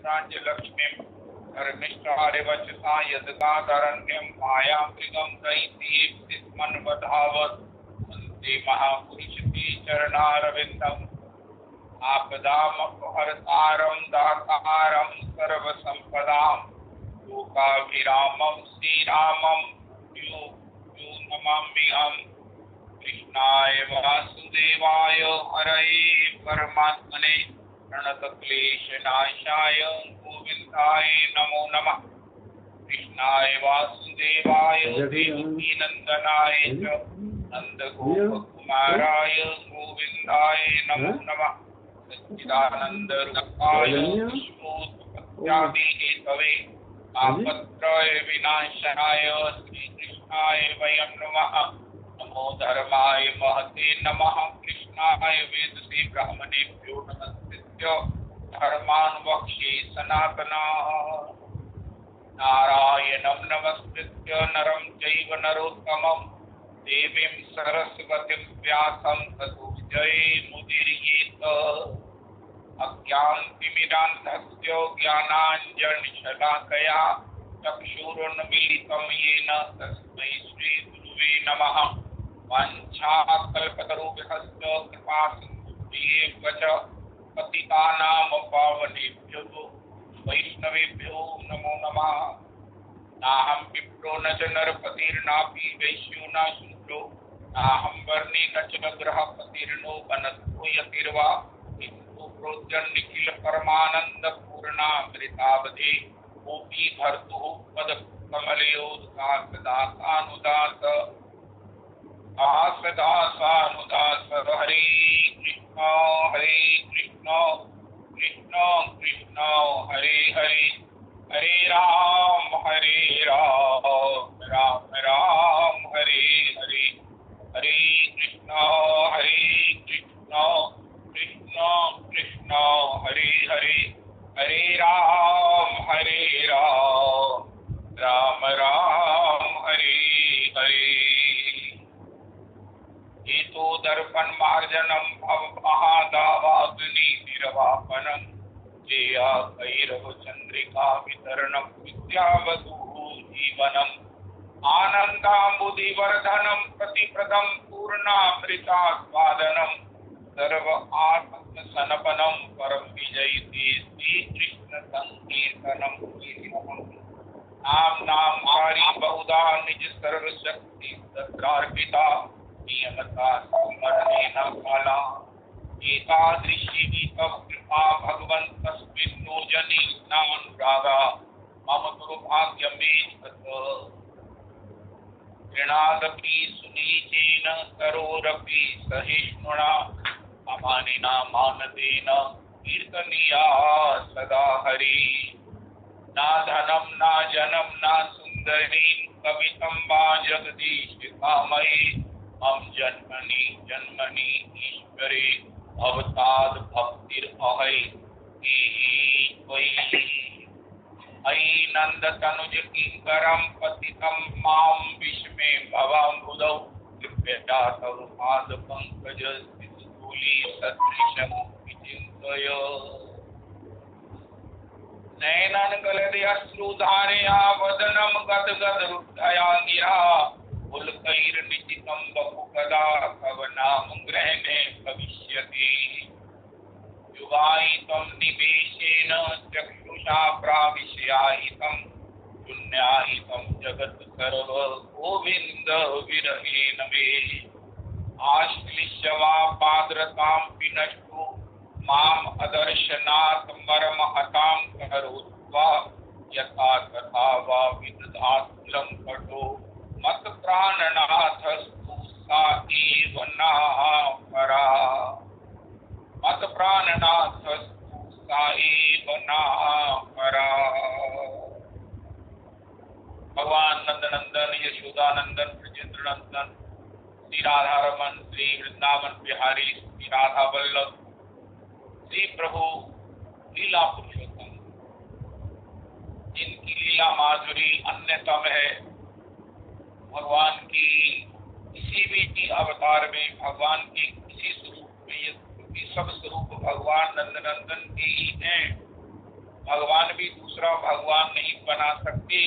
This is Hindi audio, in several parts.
राज्यलक्ष्मीं धर्मिष्ठारिवचसा यदगादरण्यं मायामृगं दैत्येप्सिस्मन्वधावत् वन्दे महापुरुषते चरणारविन्दम् आपदामपहर्तारं दातारं सर्वसम्पदां लोकाभिरामं श्रीरामं यो नमाम्यहम्। कृष्णाय वासुदेवाय हरये परमात्मने प्रणतक्लेशनाशाय गोविन्दाय नमो नमः। कृष्णाय वासुदेवाय देवकीनन्दनाय च नन्दगोपकुमाराय गोविन्दाय नमो नमः। सच्चिदानन्दरूपाय विष्णुपत्यादिहेतवे तापत्रय विनाशाय श्रीकृष्णाय वयं नमः। नमो धर्माय महते नमः। कृष्णाय वेदसे ब्राह्मणेभ्यो नमस्कृत्य धर्मान् वक्ष्ये सनातनाः। नारायणं नमस्कृत्य नरं चैव नरोत्तमं देवीं सरस्वतीं व्यासं ततो जयमुदीरयेत्। अज्ञानतिमिरान्धस्य ज्ञानाञ्जनशलाकया चक्षुरुन्मीलितं येन तस्मै श्रीगुरुवे नमः। वाञ्छाकल्पतरुभ्यश्च कृपासिन्धुभ्येव च पतितानां पावनेभ्यो वैष्णवेभ्यो नमो नमः। नाहं विप्रो न च नरपतिर्नापि वैश्यो न शूद्रो नाहं वर्णे न च ग्रहपतिर्नो वनस्पतो यतिर्वा किन्तु प्रोज्जन्निखिल परमानन्दपूर्णामृतावधे कोऽपि भर्तुः पदकमलयोदास दासानुदास हरे कृष्ण कृष्ण कृष्ण हरे हरे हरे राम राम राम हरे हरे हरे कृष्ण कृष्ण कृष्ण हरे हरे हरे राम राम राम हरे हरे। एतो दर्पण मार्जनम भवमहादावाग्निर्वापनम जेया भैरव चंद्रिका वितरणम विद्यावधू जीवनम आनंदाम्बुधिवर्धनम प्रतिप्रदम पूर्णामृतास्वादनम सर्व आत्मसनपनम परम विजयते श्री कृष्ण संकीर्तनम। नाम हरि बहुधा निज सर्वशक्ति तत्रार्पिता नियमता स्मरणे न काला एतादृशी तव कृपा भगवन्तस्मिन्नो जनि नानुरागा मम दुर्भाग्यमे तत्। गृणादपि सुनीचेन करोरपि सहिष्णुना अमानिना मानदेन कीर्तनीया सदा हरि। ना धनं ना जनं ना सुन्दरी कवितं वा जगदीश कामये मम जन्मनि जन्मनि ईश्वरे भवताद भक्तिर्अहै त्वयि। अयि नंद तनुज किंकरं पतितं मां विस्मे भवाम्बुधौ कृपया तव पाद पंकज धूलि सदृशं विचिन्तय। नयनन गलदे अश्रुधारया वदनं गदगद रुद्धया गिरा पुलकैर्निचितं बहुकदा तव नाम ग्रहणे भविष्यति। युगायितं निवेशेन चक्षुषा प्राविश्यायितं पुण्यायितं जगत् सर्व गोविन्द विरहेण मे। आश्लिष्य वा पाद्रतां विनष्टो माम् अदर्शनात् मर्महतां करोत्वा यथा तथा वा विदधात् लम्पटो मत प्राणनाथस्तु सा एव नाः परा। मत प्राणनाथस्तु सा एव नाः परा। भगवान नंदनंदन यशोदानंदन ब्रजेंद्रनंदन श्री राधारमन श्री वृंदावन बिहारी श्री राधा वल्लभ श्री प्रभु लीला पुरुषोत्तम जिनकी लीला माधुरी अन्यतम है। भगवान की किसी भी अवतार में भगवान के किसी स्वरूप में, ये सब स्वरूप भगवान नंदनंदन के ही हैं। भगवान भी दूसरा भगवान नहीं बना सकते।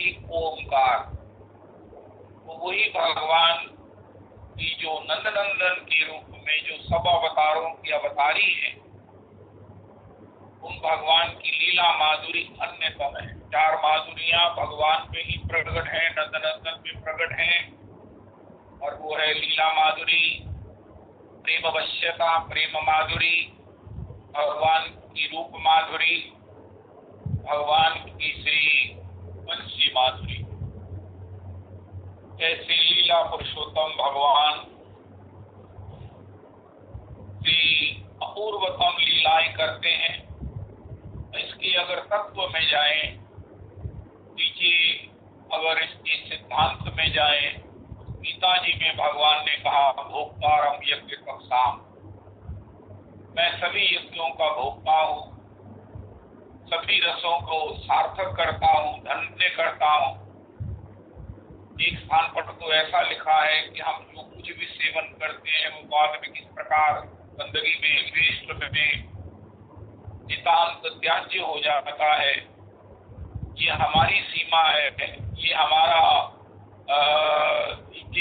एक ओमकार, तो वही भगवान की जो नंदनंदन के रूप में जो सब अवतारों की अवतारी है, उन भगवान की लीला माधुरी अन्यतम है। 4 माधुरियां भगवान में ही प्रकट है, नंदनंदन में प्रकट है, और वो है लीला माधुरी, प्रेम वश्यता प्रेम माधुरी, भगवान की रूप माधुरी, भगवान की श्री वंशी माधुरी। ऐसे लीला पुरुषोत्तम भगवान श्री अपूर्वतम लीलाएं करते हैं। इसके अगर तत्व में जाएं, नीचे अगर इसके सिद्धांत में जाएं, गीता जी में भगवान ने कहा भोक्तारम यज्ञ कक्षाम, मैं सभी यज्ञों का भोक्ता हूँ, सभी रसों को सार्थक करता हूँ, धन्य करता हूँ। एक स्थान पर तो ऐसा लिखा है कि हम जो कुछ भी सेवन करते हैं वो बाद में किस प्रकार गंदगी में, वेस्ट में नितांत त्याज्य हो जाता है। ये हमारी सीमा है, ये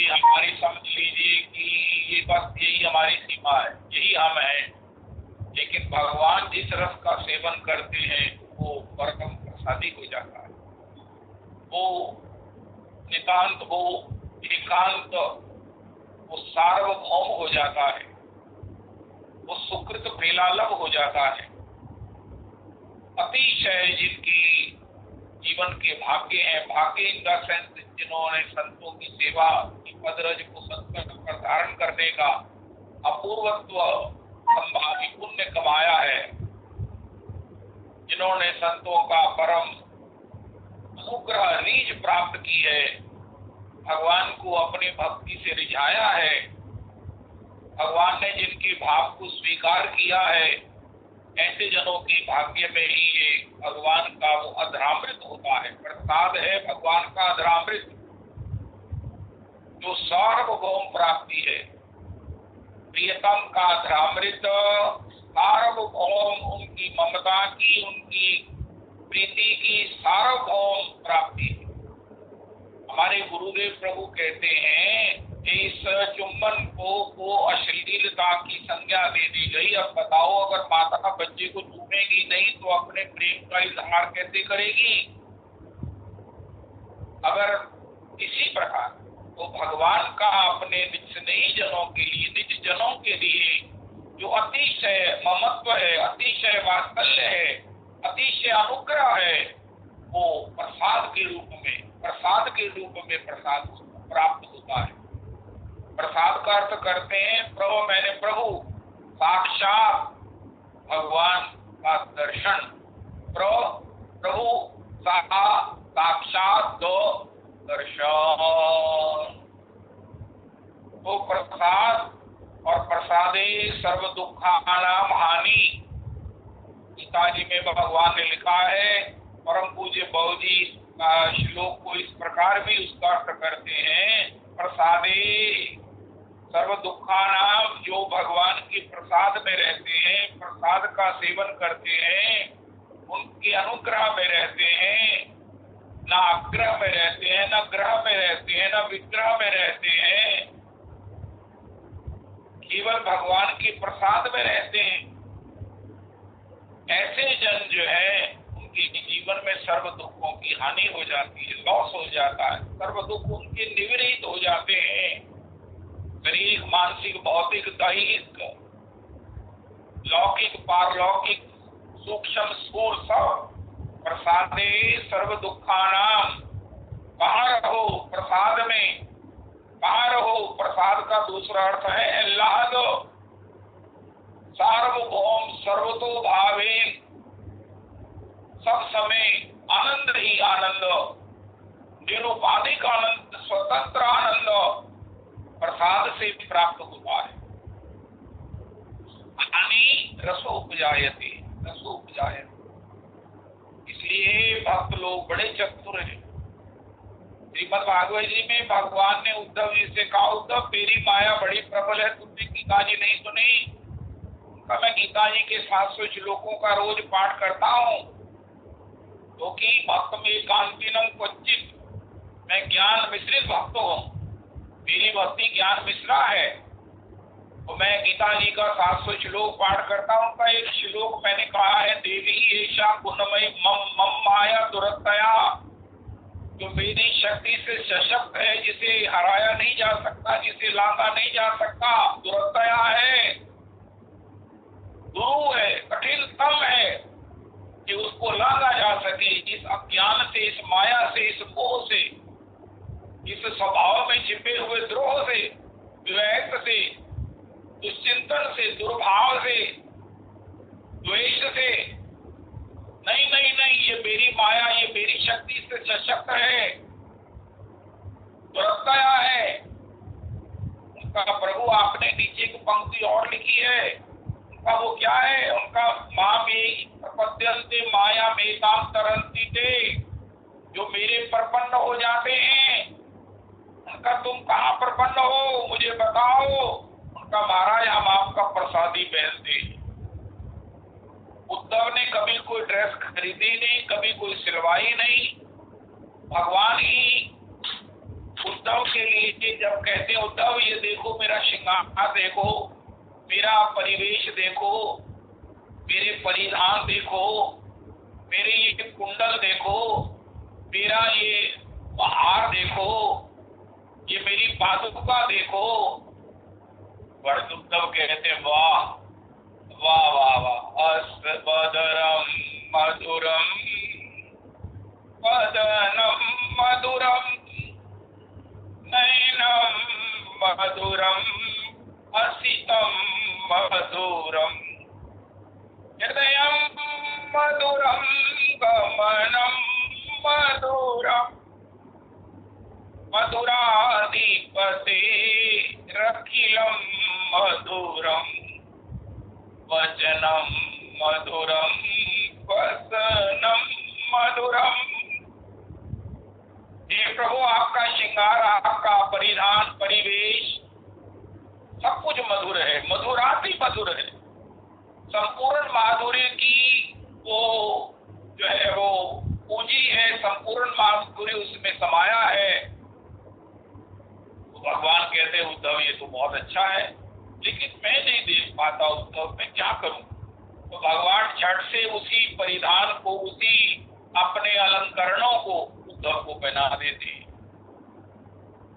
हमारी समझ लीजिए कि ये बस यही हमारी सीमा है, यही हम हैं। लेकिन भगवान जिस रस का सेवन करते हैं वो परम प्रसादी हो जाता है, वो नितांत, वो एकांत, वो सार्वभौम हो जाता है, वो सुकृत प्रेलालभ हो जाता है। अतिशय जिनकी जीवन के भाग्य हैं, भाग्य इन द सेंस जिन्होंने संतों की सेवा की पदरज को संकल्प पर धारण करने का अपूर्वत्व संभावी पुण्य कमाया है, जिन्होंने संतों का परम अनुग्रह रीझ प्राप्त की है, भगवान को अपनी भक्ति से रिझाया है, भगवान ने जिनके भाव को स्वीकार किया है, ऐसे जनों के भाग्य में ही ये भगवान का वो अधरामृत होता है। प्रसाद है भगवान का अधरामृत, जो सार्वभौम प्राप्ति है। प्रियतम का अधरामृत सार्वभौम, उनकी ममता की, उनकी प्रीति की सार्वभौम प्राप्ति है। हमारे गुरुदेव प्रभु कहते हैं इस चुम्बन को अश्लीलता की संज्ञा दे दी गई। अब बताओ, अगर माता बच्चे को चूमेगी नहीं तो अपने प्रेम का इजहार कैसे करेगी? अगर इसी प्रकार तो भगवान का अपने स्नेही जनों के लिए, निज जनों के लिए जो अतिशय ममत्व है, अतिशय वात्सल्य है, अतिशय अनुग्रह है, वो प्रसाद के रूप में प्रसाद प्राप्त होता है। प्रसाद का अर्थ करते हैं प्रभु साक्षात भगवान का दर्शन, प्रभु साक्षात दर्शन। तो प्रसाद और प्रसादे सर्व दुखानाम हानि, गीता जी में भगवान ने लिखा है। परम पूज्य बहुजी का श्लोक को इस प्रकार भी उसका अर्थ करते हैं, प्रसादे सर्व दुखानाम, जो भगवान के प्रसाद में रहते हैं, प्रसाद का सेवन करते हैं, उनके अनुग्रह में रहते हैं, न आग्रह में रहते हैं, न ग्रह में रहते हैं, न विग्रह में रहते हैं, केवल भगवान के प्रसाद में रहते हैं। ऐसे जन जो है उनके जीवन में सर्व दुखों की हानि हो जाती है, लॉस हो जाता है, सर्व दुख उनके निवृत्त हो जाते हैं। शारीरिक, मानसिक, भौतिक, दैहिक, लौकिक, पारलौकिक, सूक्ष्म स्थूल सब प्रसादे सर्व दुखानाम। कहाँ रहो? प्रसाद में। कहाँ रहो? प्रसाद का दूसरा अर्थ है आह्लाद, सार्वभौम, सर्वतो भावेन, सब समय आनंद ही आनंद, निरुपाधिक आनंद, स्वतंत्र आनंद प्रसाद से प्राप्त होता है। हानि रसोपजायते, रसोपजायते। इसलिए भक्त लोग बड़े चतुर हैं। श्रीमद् भागवत जी में भगवान ने उद्धव जी से कहा, उद्धव तेरी माया बड़ी प्रबल है, तुमने गीता जी नहीं सुनी? मैं गीता गीता जी के 700 श्लोकों का रोज पाठ करता हूँ, क्योंकि भक्त में कांतिनम क्वचित, मैं ज्ञान मिश्रित भक्त हूँ, मेरी भक्ति ज्ञान मिश्रा है। तो मैं गीता जी का 700 श्लोक पाठ करता हूँ। का एक श्लोक मैंने कहा है, देवी ऐशा गुणमयी मम माया दुरतया, जो मेरी शक्ति से सशक्त है, जिसे हराया नहीं जा सकता, जिसे लांघा नहीं जा सकता, दुरतया है, दुरु है, कठिनतम है कि उसको लांघा जा सके। इस अज्ञान से, इस माया से, इस मोह से, इस स्वभाव में छिपे हुए द्रोह से, द्वैत से, दुश्चिंतन से, दुर्भाव से, द्वेष से, नहीं नहीं नहीं, ये मेरी माया, ये मेरी शक्ति से सशक्त है, दुरतया है। उनका प्रभु आपने नीचे की पंक्ति और लिखी है, उनका वो क्या है, उनका माँ में प्रपद्यन्ते माया मेताम तरंती ते, जो मेरे प्रपन्न हो जाते हैं। उनका तुम कहाँ प्रपन्न हो, मुझे बताओ। उनका महाराज हम आपका प्रसादी पहनते। उद्धव ने कभी कोई ड्रेस खरीदी नहीं, कभी कोई सिलवाई नहीं, भगवान ही उद्धव के लिए जब कहते हैं, उद्धव ये देखो मेरा श्रृंगार देखो, मेरा परिवेश देखो, मेरे परिधान देखो, मेरे ये कुंडल देखो, मेरा ये हार देखो, ये मेरी पादुका देखो। वर्ष उद्धव कहते वाह वाह वाह वाह, अस्वदरम मधुरम वदनम मधुरम नयनम मधुरम असितम मधुरम हृदयम मधुरम गमनम मधुरम मधुराधिपते रखिलम मधुरम वचनम मधुरम वसनम मधुरम। हे प्रभु, आपका श्रृंगार, आपका परिधान, परिवेश, सब कुछ मधुर है, मधुराति मधुर है। संपूर्ण माधुर्य की वो जो है वो पूंजी है, संपूर्ण माधुर्य उसमें समाया है। तो भगवान कहते हैं उद्धव ये तो बहुत अच्छा है, लेकिन मैं नहीं देख पाता उद्धव, मैं क्या करूं। तो भगवान झट से उसी परिधान को, उसी अपने अलंकरणों को उद्धव को पहना देते।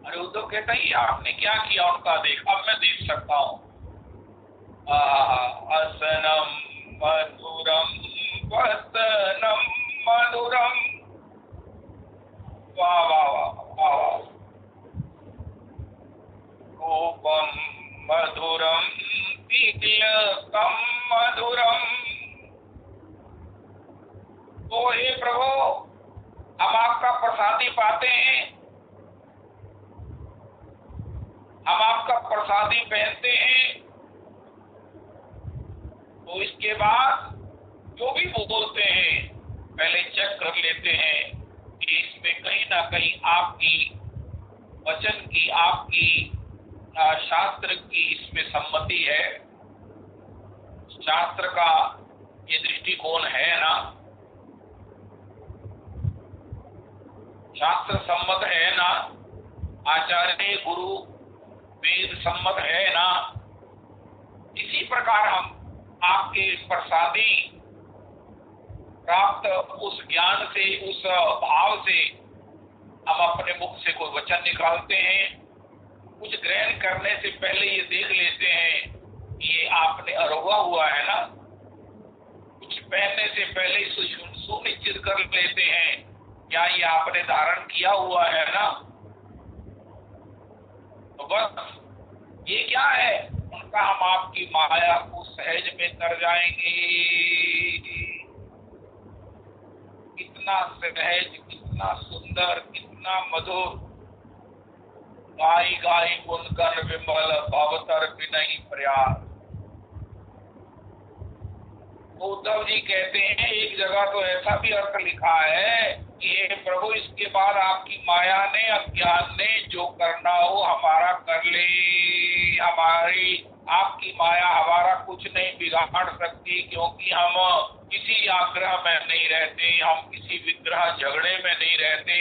अरे उद्धव कहता है आपने क्या किया, उनका देख, अब मैं देख सकता हूँ। असनम मधुरम वसनम मधुरम, वाह वाह वाह वाह, रूपम मधुरम तिलकम मधुरम। तो हे प्रभु, हम आपका प्रसादी पाते हैं, हम आपका प्रसादी पहनते हैं, तो इसके बाद जो भी वो बोलते हैं पहले चेक कर लेते हैं कि इसमें कहीं ना कहीं आपकी वचन की, आपकी शास्त्र की इसमें सम्मति है, शास्त्र का ये दृष्टिकोण है ना, शास्त्र सम्मत है ना, आचार्य गुरु वेद सम्मत है ना। इसी प्रकार हम आपके प्रसादी प्राप्त उस ज्ञान से, उस भाव से हम अपने मुख से कोई वचन निकालते हैं। कुछ ग्रहण करने से पहले ये देख लेते हैं कि ये आपने अरोगा हुआ है ना, कुछ पहनने से पहले सुनिश्चित कर लेते हैं क्या ये आपने धारण किया हुआ है ना। तो बस ये क्या है, उनका हम आपकी माया को सहज में कर जाएंगे। कितना सहज, कितना सुंदर, कितना मधुर, गाई गाई गुणकर विमल भवतर विनयी प्रयास। उद्धव जी कहते हैं एक जगह तो ऐसा भी अर्थ लिखा है कि हे प्रभु, इसके बाद आपकी माया ने, अज्ञान ने जो करना हो हमारा कर ले, हमारी आपकी माया हमारा कुछ नहीं बिगाड़ सकती, क्योंकि हम किसी आग्रह में नहीं रहते, हम किसी विग्रह झगड़े में नहीं रहते।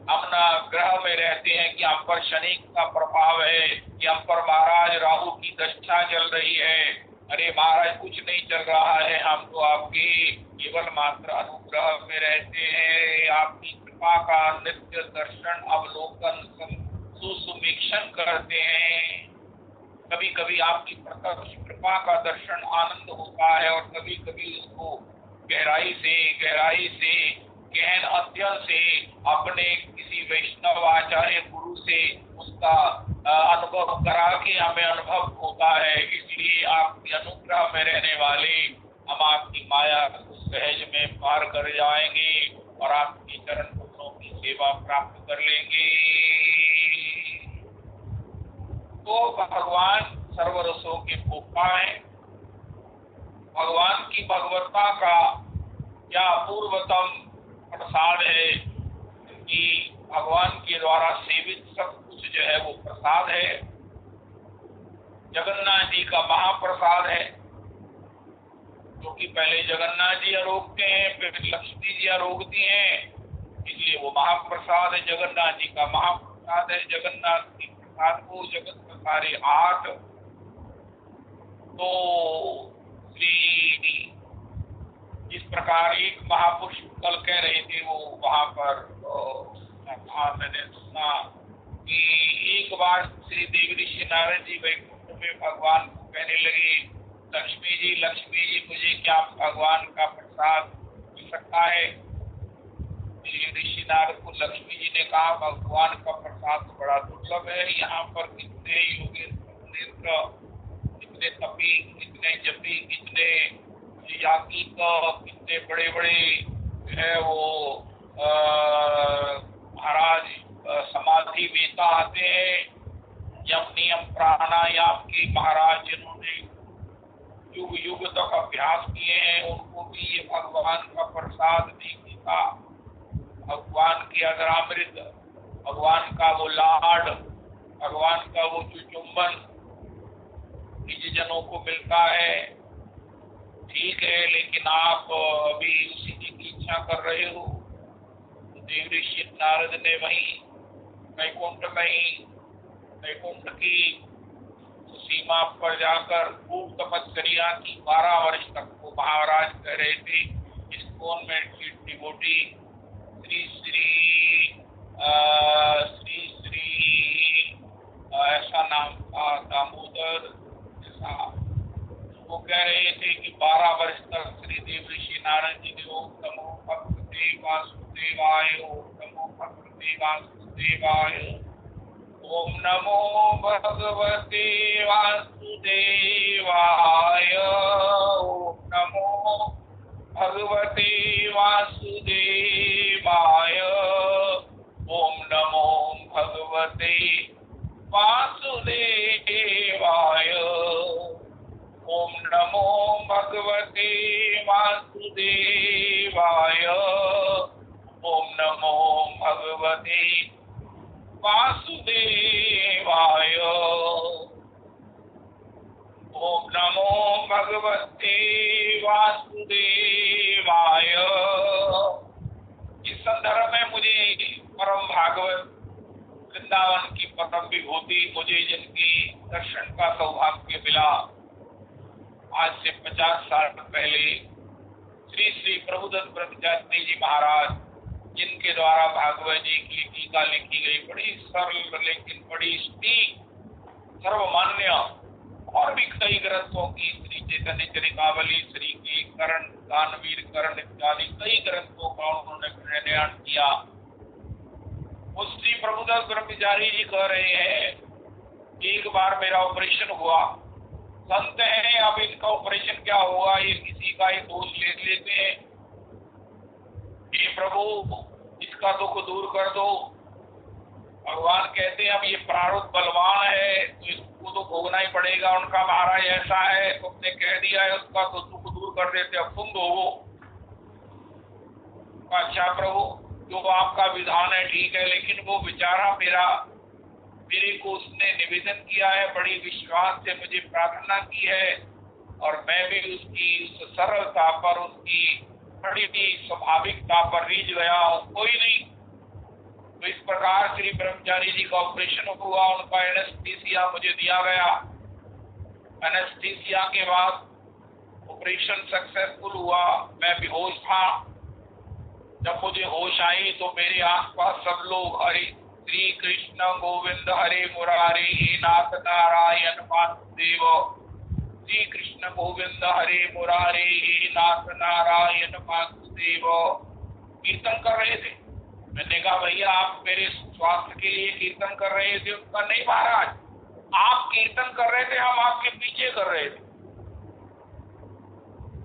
हम न ग्रह में रहते हैं कि हम पर शनि का प्रभाव है, कि हम पर महाराज राहु की दशा चल रही है। अरे महाराज कुछ नहीं चल रहा है, हम तो आपके केवल मात्र अनुग्रह में रहते हैं। आपकी कृपा का नित्य दर्शन अवलोकन सुसुमीक्षण करते हैं। कभी कभी आपकी प्रत्यक्ष कृपा का दर्शन आनंद होता है, और कभी कभी उसको गहराई से गहन अध्ययन से अपने किसी वैष्णव आचार्य गुरु से उसका अनुभव करा के हमें अनुभव होता है। इसलिए आपके अनुग्रह में रहने वाले हम आपकी माया को सहज में पार कर जाएंगे और आपकी चरण कमलों की सेवा प्राप्त कर लेंगे। तो भगवान सर्वरसों के भोक्ता हैं। भगवान की भगवत्ता का क्या अपूर्वतम प्रसाद है कि भगवान के द्वारा सेवित सब कुछ जो है वो प्रसाद है। जगन्नाथ जी का महाप्रसाद है, क्योंकि पहले जगन्नाथ जी आरोग्य हैं, फिर लक्ष्मी जी आरोग्य हैं, इसलिए वो महाप्रसाद है। जगन्नाथ जी का महाप्रसाद है। जगन्नाथ की प्रसाद को जगत प्रसारे आठ। तो श्री जिस प्रकार एक महापुरुष कल कह रहे थे, वो वहां पर मैंने सुना कि एक बार श्री देव ऋषि नारद जी वैकुंठ में भगवान को कहने लगे, लक्ष्मी जी मुझे क्या भगवान का प्रसाद मिल सकता है? ऋषि नारद को लक्ष्मी जी ने कहा, भगवान का प्रसाद तो बड़ा दुर्लभ है। यहाँ पर कितने योगेंद्र, कितने तपी, कितने जपी, कितने यागी, कितने बड़े बड़े है वो महाराज समाधि वेता आते हैं, यम नियम प्राणायाम के महाराज जिन्होंने युग युग तक अभ्यास किए हैं, उनको भी ये भगवान का प्रसाद नहीं मिलता। भगवान के अधरामृत, भगवान का वो लाड, भगवान का वो चुचुंबन निज जनों को मिलता है। ठीक है, लेकिन आप अभी उसी की इच्छा कर रहे हो। तो देव ऋषि नारद ने वहीं वैकुंठ की सीमा पर जाकर खूब तपस्या की। 12 वर्ष तक वो महाराज कह रहे थे। इस कौन में डिवोटी श्री ऐसा नाम था, दामोदर ऐसा, वो कह रहे थे कि 12 वर्ष तक श्री देव ऋषि नारद जी ने ओम नमो भगवते वासुदेवाय, ओम नमो भगवते वासुदेवाय, ओम नमो भगवते वासुदेवाय, ओम नमो भगवते वासुदेवाय, ओम नमो भगवते वासुदेवाय, ओम नमो भगवते वासुदेवाय, ओम नमो भगवते वासुदेवाय, ओम नमो भगवते वासुदेवाय। इस संदर्भ में मुझे परम भागवत वृंदावन की परम विभूति, मुझे जिनकी दर्शन का सौभाग्य मिला आज से 50 साल पहले, श्री श्री प्रभुदत्त ब्रह्मचारी जी महाराज, जिनके द्वारा भागवत जी की टीका लिखी गई, बड़ी सरल लेकिन बड़ी सर्वमान्य, और भी कई ग्रंथों की, श्री चैतन्य चरितावली, श्री के करण, दानवीर करण इत्यादि कई ग्रंथों का उन्होंने प्रणयन किया। वो श्री प्रभुदत्त ब्रह्मचारी जी कह रहे हैं, एक बार मेरा ऑपरेशन हुआ, संत हैं, अब इनका ऑपरेशन क्या होगा, ये किसी का ही दोष ले लेते हैं। ये प्रभु इसका दुख दूर कर दो। भगवान कहते हैं अब ये प्रारब्ध बलवान है, तो इसको तो भोगना ही पड़ेगा। उनका महाराज ऐसा है, तुमने कह दिया है, उसका तो दुख दूर कर देते, अब तुम भोगो। अच्छा प्रभु, जो आपका विधान है ठीक है, लेकिन वो बेचारा मेरा मेरे को उसने निवेदन किया है, बड़ी विश्वास से मुझे प्रार्थना की है और मैं भी उसकी उस सरलता पर, उसकी बड़ी स्वाभाविकता पर रीझ गया हूँ। कोई नहीं। तो इस प्रकार श्री ब्रह्मचारी जी का ऑपरेशन हुआ, उनका एनेस्थीसिया मुझे दिया गया। एनेस्थीसिया के बाद ऑपरेशन सक्सेसफुल हुआ। मैं बेहोश था। जब मुझे होश आई तो मेरे आसपास सब लोग हरे श्री कृष्ण गोविंद हरे मुरारे हे नाथ नारायण वासुदेव, श्री कृष्ण गोविंद हरे मुरारे हे नाथ नारायण वासुदेव कीर्तन कर रहे थे। मैंने कहा भैया आप मेरे स्वास्थ्य के लिए कीर्तन कर रहे थे? उनका नहीं महाराज, आप कीर्तन कर रहे थे, हम आपके पीछे कर रहे थे।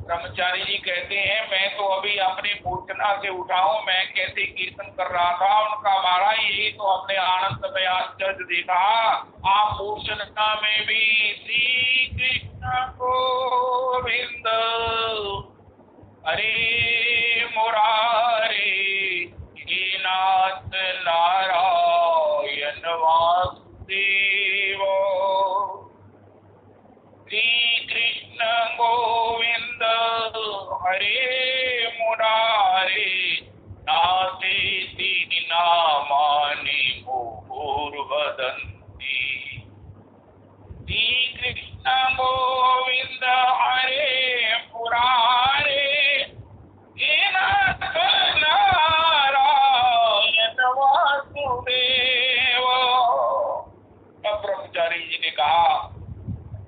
ब्रह्मचारी जी कहते हैं मैं तो अभी अपनी मूर्छना से उठा हूं, मैं कैसे कीर्तन कर रहा था। उनका महाराज यही तो हमने आनंद में आश्चर्य देखा, आप मूर्छना में भी श्री कृष्ण गोविंद हरे मुरारे हे नाथ नारायण वासुदेव, श्री कृष्ण गोविंद हरे मुरारे नाथेति नामानि मुहुर्वदन्ति, श्री कृष्ण गोविंद हरे मुरारे हे नाथ नारायण वासुदेव। तब ब्रह्मचारी जी ने कहा,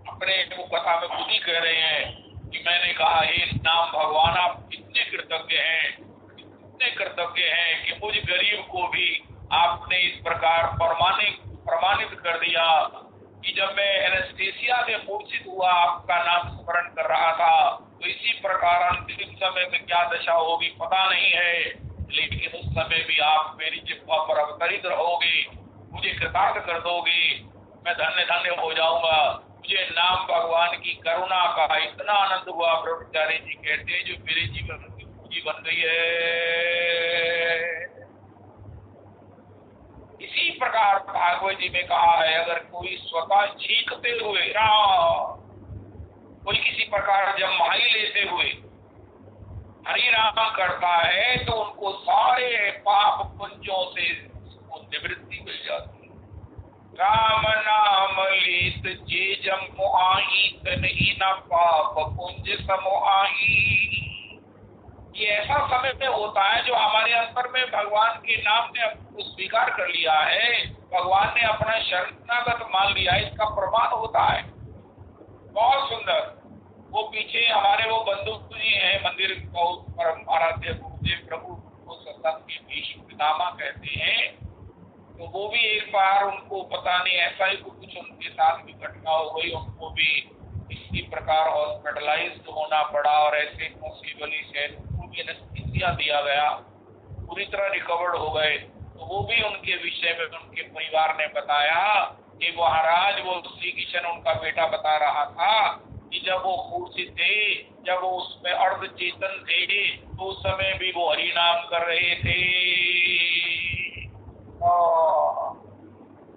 अपने वो कथा में खुद ही कह रहे हैं कि मैंने कहा हे नाम भगवान आप इतने कृतज्ञ हैं, इतने कृतज्ञ हैं कि मुझ गरीब को भी आपने इस प्रकार प्रमाणित कर दिया कि जब मैं एनेस्थीसिया से मूर्छित हुआ आपका नाम स्मरण कर रहा था, तो इसी प्रकार अंतिम समय में क्या दशा होगी पता नहीं है, लेकिन उस समय भी आप मेरी जिह्वा पर अवतरित रहोगे, मुझे कृतार्थ कर दोगे, मैं धन्य धन्य हो जाऊंगा। मुझे नाम भगवान की करुणा का इतना आनंद हुआ, ब्रह्मचारी जी कहते हैं, जो मेरे जीवन की पूंजी बन गई है। इसी प्रकार भागवत जी में कहा है, अगर कोई स्वतः चीखते हुए कोई किसी प्रकार जम्हाई लेते हुए हरि नाम करता है तो उनको सारे पाप पुंजों से निवृत्ति मिल जाती है। राम नाम लेत जे जम मोहाई तनहि न पाप पुंज समोहाई। ये ऐसा समय में होता है जो हमारे अंतर में भगवान के नाम ने हमको स्वीकार कर लिया है, भगवान ने अपना शरणागत मान लिया है, इसका प्रमाण होता है। बहुत सुंदर। वो पीछे हमारे वो बंधु जी हैं, मंदिर परम आराध्य गुरुदेव प्रभु को सत्संग के भीष्म पितामह कहते हैं, तो वो भी एक बार उनको पता नहीं ऐसा ही कुछ उनके साथ भी घटना हो गई, उनको भी इसी प्रकार हॉस्पिटलाइज्ड होना पड़ा और ऐसे पॉसिबली से उनको भी एनेस्थीसिया दिया गया, पूरी तरह रिकवर्ड हो गए। तो वो भी उनके विषय में उनके परिवार ने बताया कि महाराज वो श्री किशन उनका बेटा बता रहा था कि जब वो मूर्छित थे, जब वो उसमें अर्ध चेतन थे, तो उस समय भी वो हरि नाम कर रहे थे।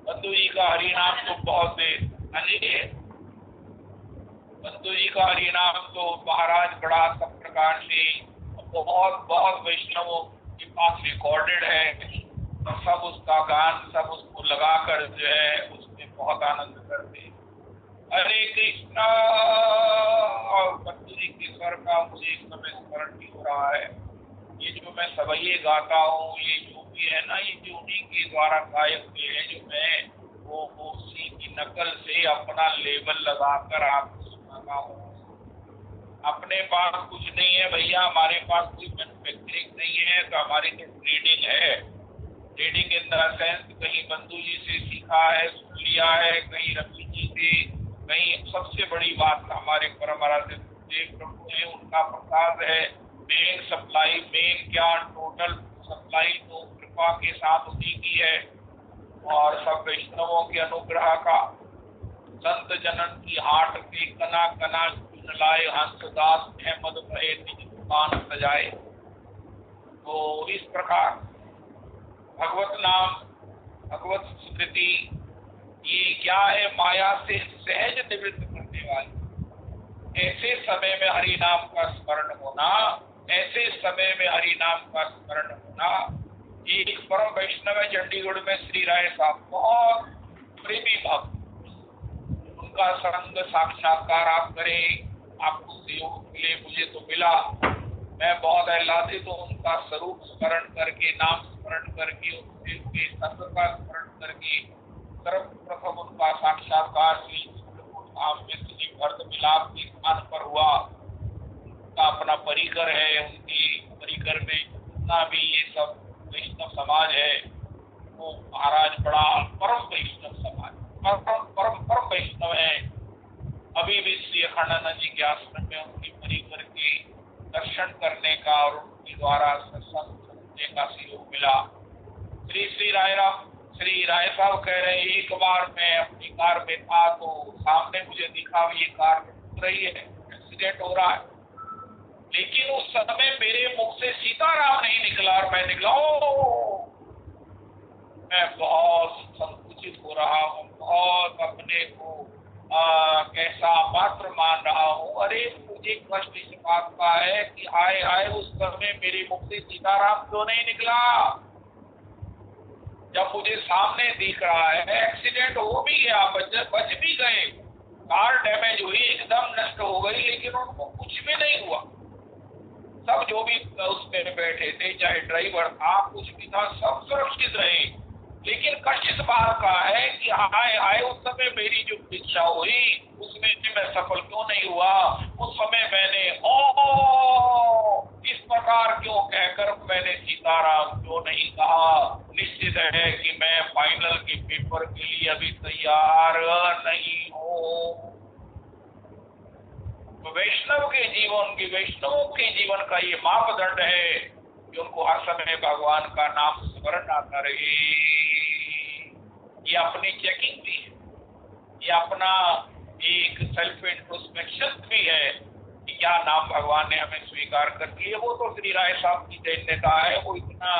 बंधु जी का हरि नाम तो बहुत है, बंधु जी का हरि नाम तो महाराज बड़ा सब प्रकार से बहुत बहुत वैष्णवों के पास रिकॉर्डेड है, सब उसका गान सब उसको लगाकर जो है उसमें बहुत आनंद करते हैं। हरे कृष्णा। और बंधु जी के स्वर का मुझे इस समय स्मरण नहीं हो रहा है, ये जो मैं सवैये गाता हूँ, ये जो भी है ना, ये जो उन्हीं के द्वारा गायक हुए हैं, जो मैं वो उसी की नकल से अपना लेबल लगाकर आपको सुनाता हूँ। अपने पास कुछ नहीं है भैया, हमारे पास कोई मैन्युफैक्चरिंग नहीं है, तो हमारी तो ट्रेडिंग है। ट्रेडिंग इन द सेंस कहीं बंधु जी से सीखा है, सुन लिया है, कहीं रवि जी से, कहीं सबसे बड़ी बात हमारे परंपरा से देव प्रभु है, उनका प्रसाद है। मेन सप्लाई, मेन क्या टोटल सप्लाई तो कृपा के साथ उन्हीं की है, और सब वैष्णवों के अनुग्रह का। संत जनन की हाट के कना कना चुन लाए, हंसदास अहमद भये निज दुकान सजाए। तो इस प्रकार भगवत नाम, भगवत स्मृति, ये क्या है? माया से सहज निवृत्त करने वाली। ऐसे समय में हरि नाम का स्मरण होना, ऐसे समय में हरि नाम का स्मरण होना। एक परम वैष्णव है चंडीगढ़ में, श्री राय साहब, बहुत प्रेमी भक्त, उनका संग साक्षात्कार आप करें, आपको सहयोग मिले, मुझे तो मिला। मैं बहुत आह्लादित तो उनका स्वरूप स्मरण करके, नाम स्मरण करके, उनके संग का स्मरण करके सर्वप्रथम उनका साक्षात्कार श्री धाम में श्री भरत मिलाप के स्थान पर हुआ। उनका अपना परिकर है, उनकी परिकर में जितना भी ये सब वैष्णव समाज है, वो महाराज बड़ा परम वैष्णव समाज, परम परम परम वैष्णव है। अभी भी श्री अखंडानंद जी के आश्रम में उनकी परिकर के दर्शन करने का और उनके द्वारा सत्संग सुनने का सहयोग मिला। श्री राय साहब कह रहे हैं, एक बार मैं अपनी कार में था तो सामने मुझे दिखा ये कार टूट रही है, एक्सीडेंट हो रहा है, लेकिन उस समय मेरे मुख से सीताराम नहीं निकला और मैं निकला। मैं बहुत संकुचित हो रहा हूँ, बहुत अपने को कैसा पात्र मान रहा हूँ। अरे मुझे कष्ट इस बात का है कि हाय हाय, उस समय मेरे मुख से सीताराम क्यों नहीं निकला? जब मुझे सामने दिख रहा है, एक्सीडेंट हो भी गया, बच भी गए, कार डैमेज हुई, एकदम नष्ट हो गई, लेकिन उनको कुछ भी नहीं हुआ। सब जो भी उसमें बैठे थे, चाहे ड्राइवर था, कुछ भी था, सब सुरक्षित रहे। लेकिन कष्ट इस बात का है कि हाय हाय, उस समय मेरी जो इच्छा हुई उसमें मैं सफल क्यों नहीं हुआ? उस समय मैंने इस प्रकार क्यों कहकर मैंने सीताराम क्यों नहीं कहा? निश्चित है कि मैं फाइनल के पेपर के लिए अभी तैयार नहीं हूँ। वैष्णव के जीवन की, वैष्णवों के जीवन का ये मापदंड है कि उनको हर समय भगवान का नाम स्मरण आता रहे। ये अपनी चेकिंग भी है, ये अपना एक सेल्फ इंट्रोस्पेक्शन भी है कि क्या नाम भगवान ने हमें स्वीकार कर लिया। वो तो श्री राय साहब की दैन्यता है, वो इतना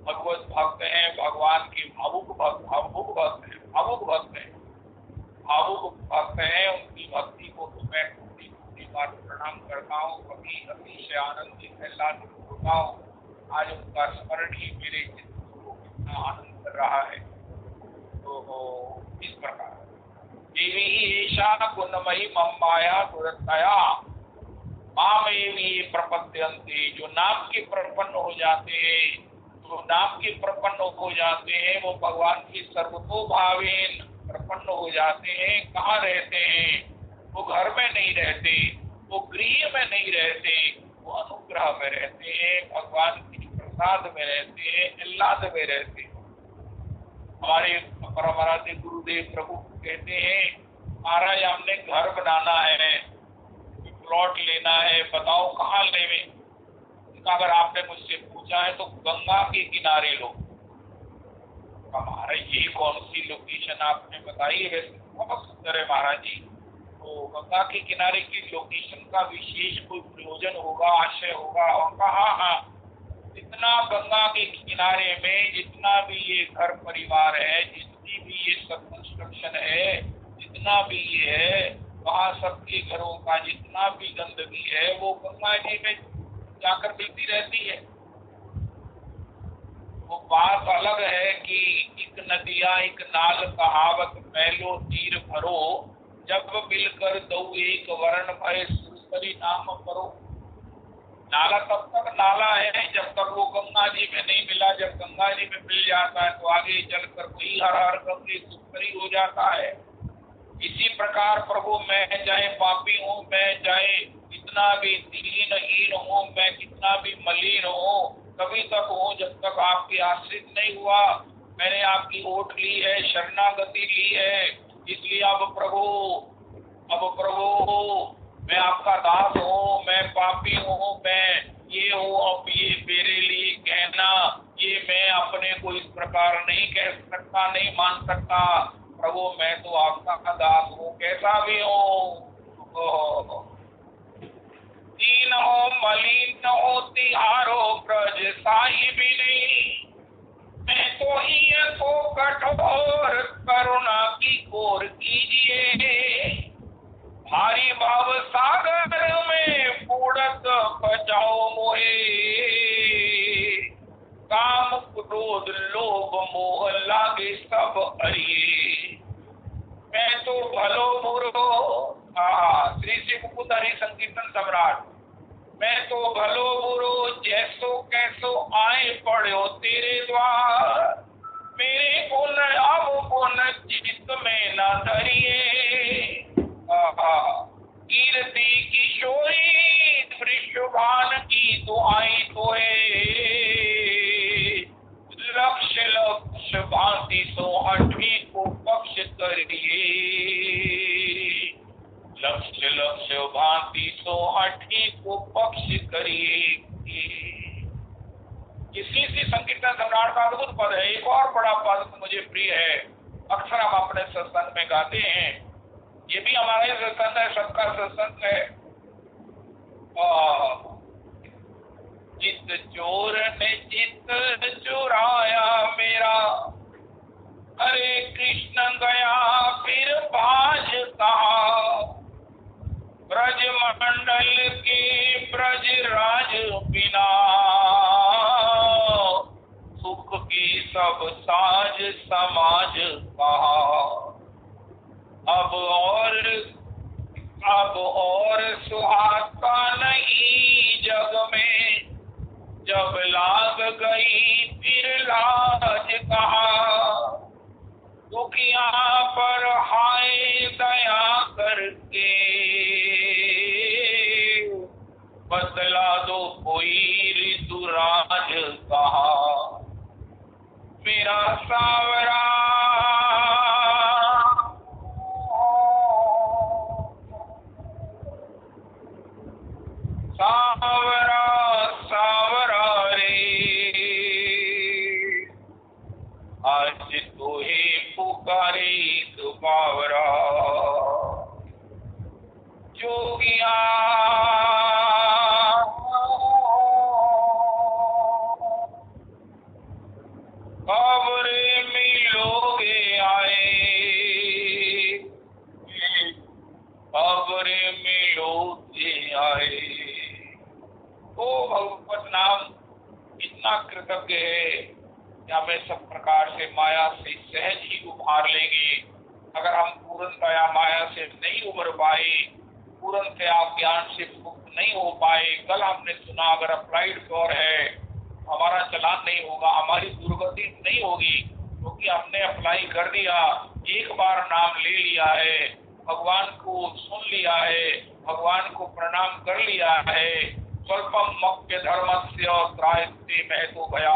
भगवत भक्त है, भगवान के भावुक भक्त है। उनकी भक्ति को तो मैं बार प्रणाम करता हूँ, कभी अतिशय आनंदित होता हूँ। आज उनका स्मरण ही मेरे चित्त को कितना आनंद कर रहा है। तो इस प्रकार देवी ईशा गुणमयी मम्माया दुरतया मामेवी प्रपद्यन्ते, जो नाम के प्रपन्न हो जाते हैं, जो नाम के प्रपन्न हो जाते हैं, वो भगवान की सर्वतोभावेन प्रपन्न हो जाते हैं। कहाँ रहते हैं? वो घर में नहीं रहते, वो गृह में नहीं रहते, वो अनुग्रह में रहते हैं, भगवान के प्रसाद में रहते हैं, आह्लाद में रहते हैं। हमारे परमाराध्य गुरुदेव प्रभु कहते हैं, महाराज हमने घर बनाना है, प्लॉट लेना है, बताओ कहाँ लेवे? अगर आपने मुझसे पूछा है तो गंगा के किनारे लो। महाराज ये कौन सी लोकेशन आपने बताई है? बहुत सुंदर है महाराज जी। तो गंगा के किनारे की लोकेशन का विशेष कोई प्रयोजन होगा, आशय होगा? और कहा हाँ, जितना गंगा के किनारे में जितना भी ये घर परिवार है, जितनी भी ये सब कंस्ट्रक्शन है, जितना भी ये है, वहाँ सबके घरों का जितना भी गंदगी है वो गंगा जी में जाकर मिलती रहती है। वो बात अलग है कि एक नदिया एक नाल कहावत मैलो तीर भरो, जब मिलकर दो एक वर्ण भय सुरसरी नाम करो। नाला तब तक नाला है जब तक वो गंगा जी में नहीं मिला। जब गंगा जी में मिल जाता है तो आगे चलकर वही हर हर गंगे सुरसरी हो जाता है। इसी प्रकार प्रभु मैं चाहे पापी हूँ, मैं चाहे कितना भी दीनहीन हूँ, मैं कितना भी मलिन हूँ, तभी तक हूँ जब तक आपके आश्रित नहीं हुआ। मैंने आपकी ओट ली है, शरणागति ली है, इसलिए अब प्रभु मैं आपका दास हूँ, मैं पापी हूँ, मैं ये हूँ। अब ये मेरे लिए कहना, ये मैं अपने को इस प्रकार नहीं कह सकता, नहीं मान सकता। प्रभु मैं तो आपका दास हूँ, कैसा भी हूँ। दीन हो मलिन हो तिहारो ब्रज साई भी नहीं, मैं तो ही तो कठोर करुणा की क्रोध लोभ मोह लागे सब अरिये। मैं तो भलो बुरो, श्री श्री मुकुंद हरि संकीर्तन सम्राट। मैं तो भलो बुरो जैसो कैसो आए पड़ो तेरे द्वार। मेरे गुण अवगुण चित्त में न धरिए। कीर्ति किशोरी वृषभान की दुआई तोहे। लक्ष्य लक्ष्य भांति सो हठी को पक्ष करिए। लक्ष्य लक्ष्य भांति सो हठी को पक्ष करिए। इसी संकीर्तन सम्राट का अद्भुत पद है। एक और बड़ा पद मुझे प्रिय है, अक्सर हम अपने सत्संग में गाते हैं। ये भी हमारा ही सत्संग है, सबका सत्संग है। जित चोर ने चित चुराया मेरा, हरे कृष्ण गया फिर बाज कहा। ब्रज मंडल के ब्रज राज बिना, सुख की सब साज समाज कहा। अब और सुहाता नहीं जग में, जब लाग गई फिर लाज कहा। दुखिया पर हाय दया करके, बदला दो कोई ऋतुराज कहा। मेरा सावरा सावरा सावरा रे, आज तो ही पुकारे एक बावरा। जोगिया बावरे मिलोगे आए, बावरे मिलोगे आए। ओ भगवत नाम इतना कृतज्ञ है कि हमें सब प्रकार से माया से सहज ही उभार लेंगे। अगर हम पूर्णतया माया से नहीं उबर पाए, पूर्णतया ज्ञान से मुक्त नहीं हो पाए, कल हमने सुना अगर अप्लाइड फॉर है, हमारा चलान नहीं होगा, हमारी दुर्गति नहीं होगी, क्योंकि हमने अप्लाई कर दिया, एक बार नाम ले लिया है, भगवान को सुन लिया है, भगवान को प्रणाम कर लिया है। स्वल्पम मप्य धर्मस्य त्रायते महतो गया।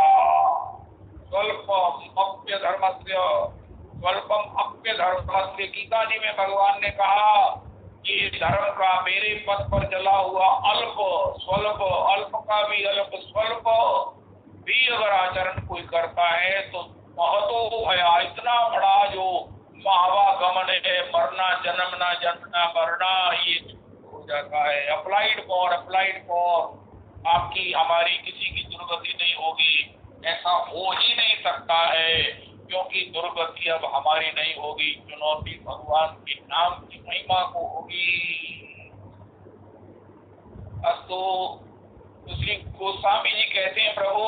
स्वल्पम अप्य धर्मस्य, स्वल्पम अप्य धर्मस्य। गीता जी में भगवान ने कहा ये धर्म का मेरे पद पर चला हुआ अल्प स्वल्प, अल्प का भी अल्प स्वल्प भी अगर आचरण कोई करता है तो महतो भया, इतना बड़ा जो महावागमन है, मरना जन्मना जन्मना मरना, ये हो जाता है। अप्लाइड फॉर आपकी हमारी किसी की दुर्गति नहीं होगी, ऐसा हो ही नहीं सकता है, क्योंकि दुर्गति अब हमारी नहीं होगी, चुनौती भगवान के नाम की महिमा को होगी। अस्तु श्री गोस्वामी जी कहते हैं प्रभु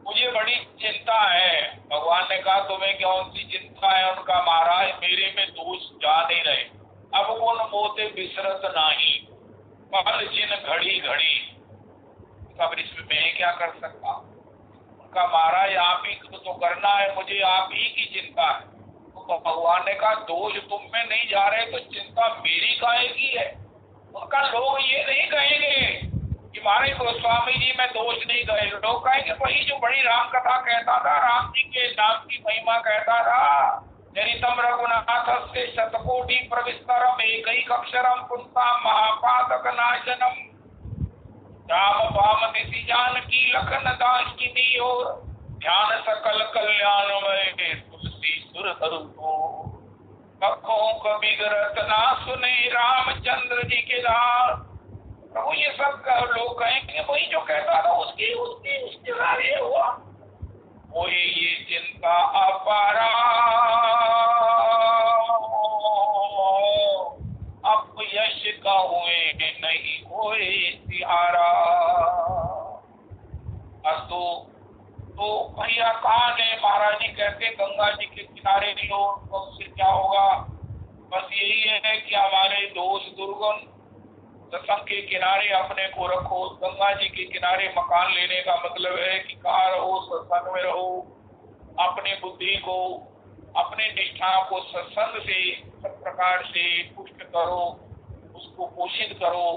मुझे बड़ी चिंता है। भगवान ने कहा तुम्हें कौन सी चिंता है? उनका महाराज मेरे में दोष जा नहीं रहे, अब उन मोते बिसरत नहीं, पल जिन घड़ी घड़ी। अब इसमें मैं क्या कर सकता? उनका महाराज आप ही तो करना है, मुझे आप ही की चिंता है। तो भगवान ने कहा दोष तुम में नहीं जा रहे तो चिंता मेरी काहे की है? उनका लोग ये नहीं कहेंगे कि महाराज गोस्वामी जी में दोष नहीं गए, लोग कहेंगे वही जो बड़ी राम कथा कहता था, राम जी के नाम की महिमा कहता था, चरितम रघुनाथ से शतकोटि प्रविस्तरम एक अक्षरम पुंसा महापातक नाशनम। राम वाम दिशि जानकी लखन दासकिनी और ध्यान सकल कल्याणमय तुलसी सुर धरु को। कखों कभी रतना सुने रामचंद्र जी के दास। प्रभु ये सब लोग कहेंगे वही जो कहता था उसकी ये हुआ। वही ये चिंता अपारा अब यश का हुए नहीं होए तिहारा। अस्तु तो तो भैया कहाँ गए? महाराज जी कहते गंगा जी के किनारे लो, तो उससे क्या होगा? बस यही है कि हमारे दोष दुर्गुण, सत्संग के किनारे अपने को रखो। गंगा जी के किनारे मकान लेने का मतलब है कि कहाँ रहो? सत्संग में रहो। अपनी बुद्धि को, अपने निष्ठा को सत्संग से सब प्रकार से पुष्ट करो, उसको पोषित करो।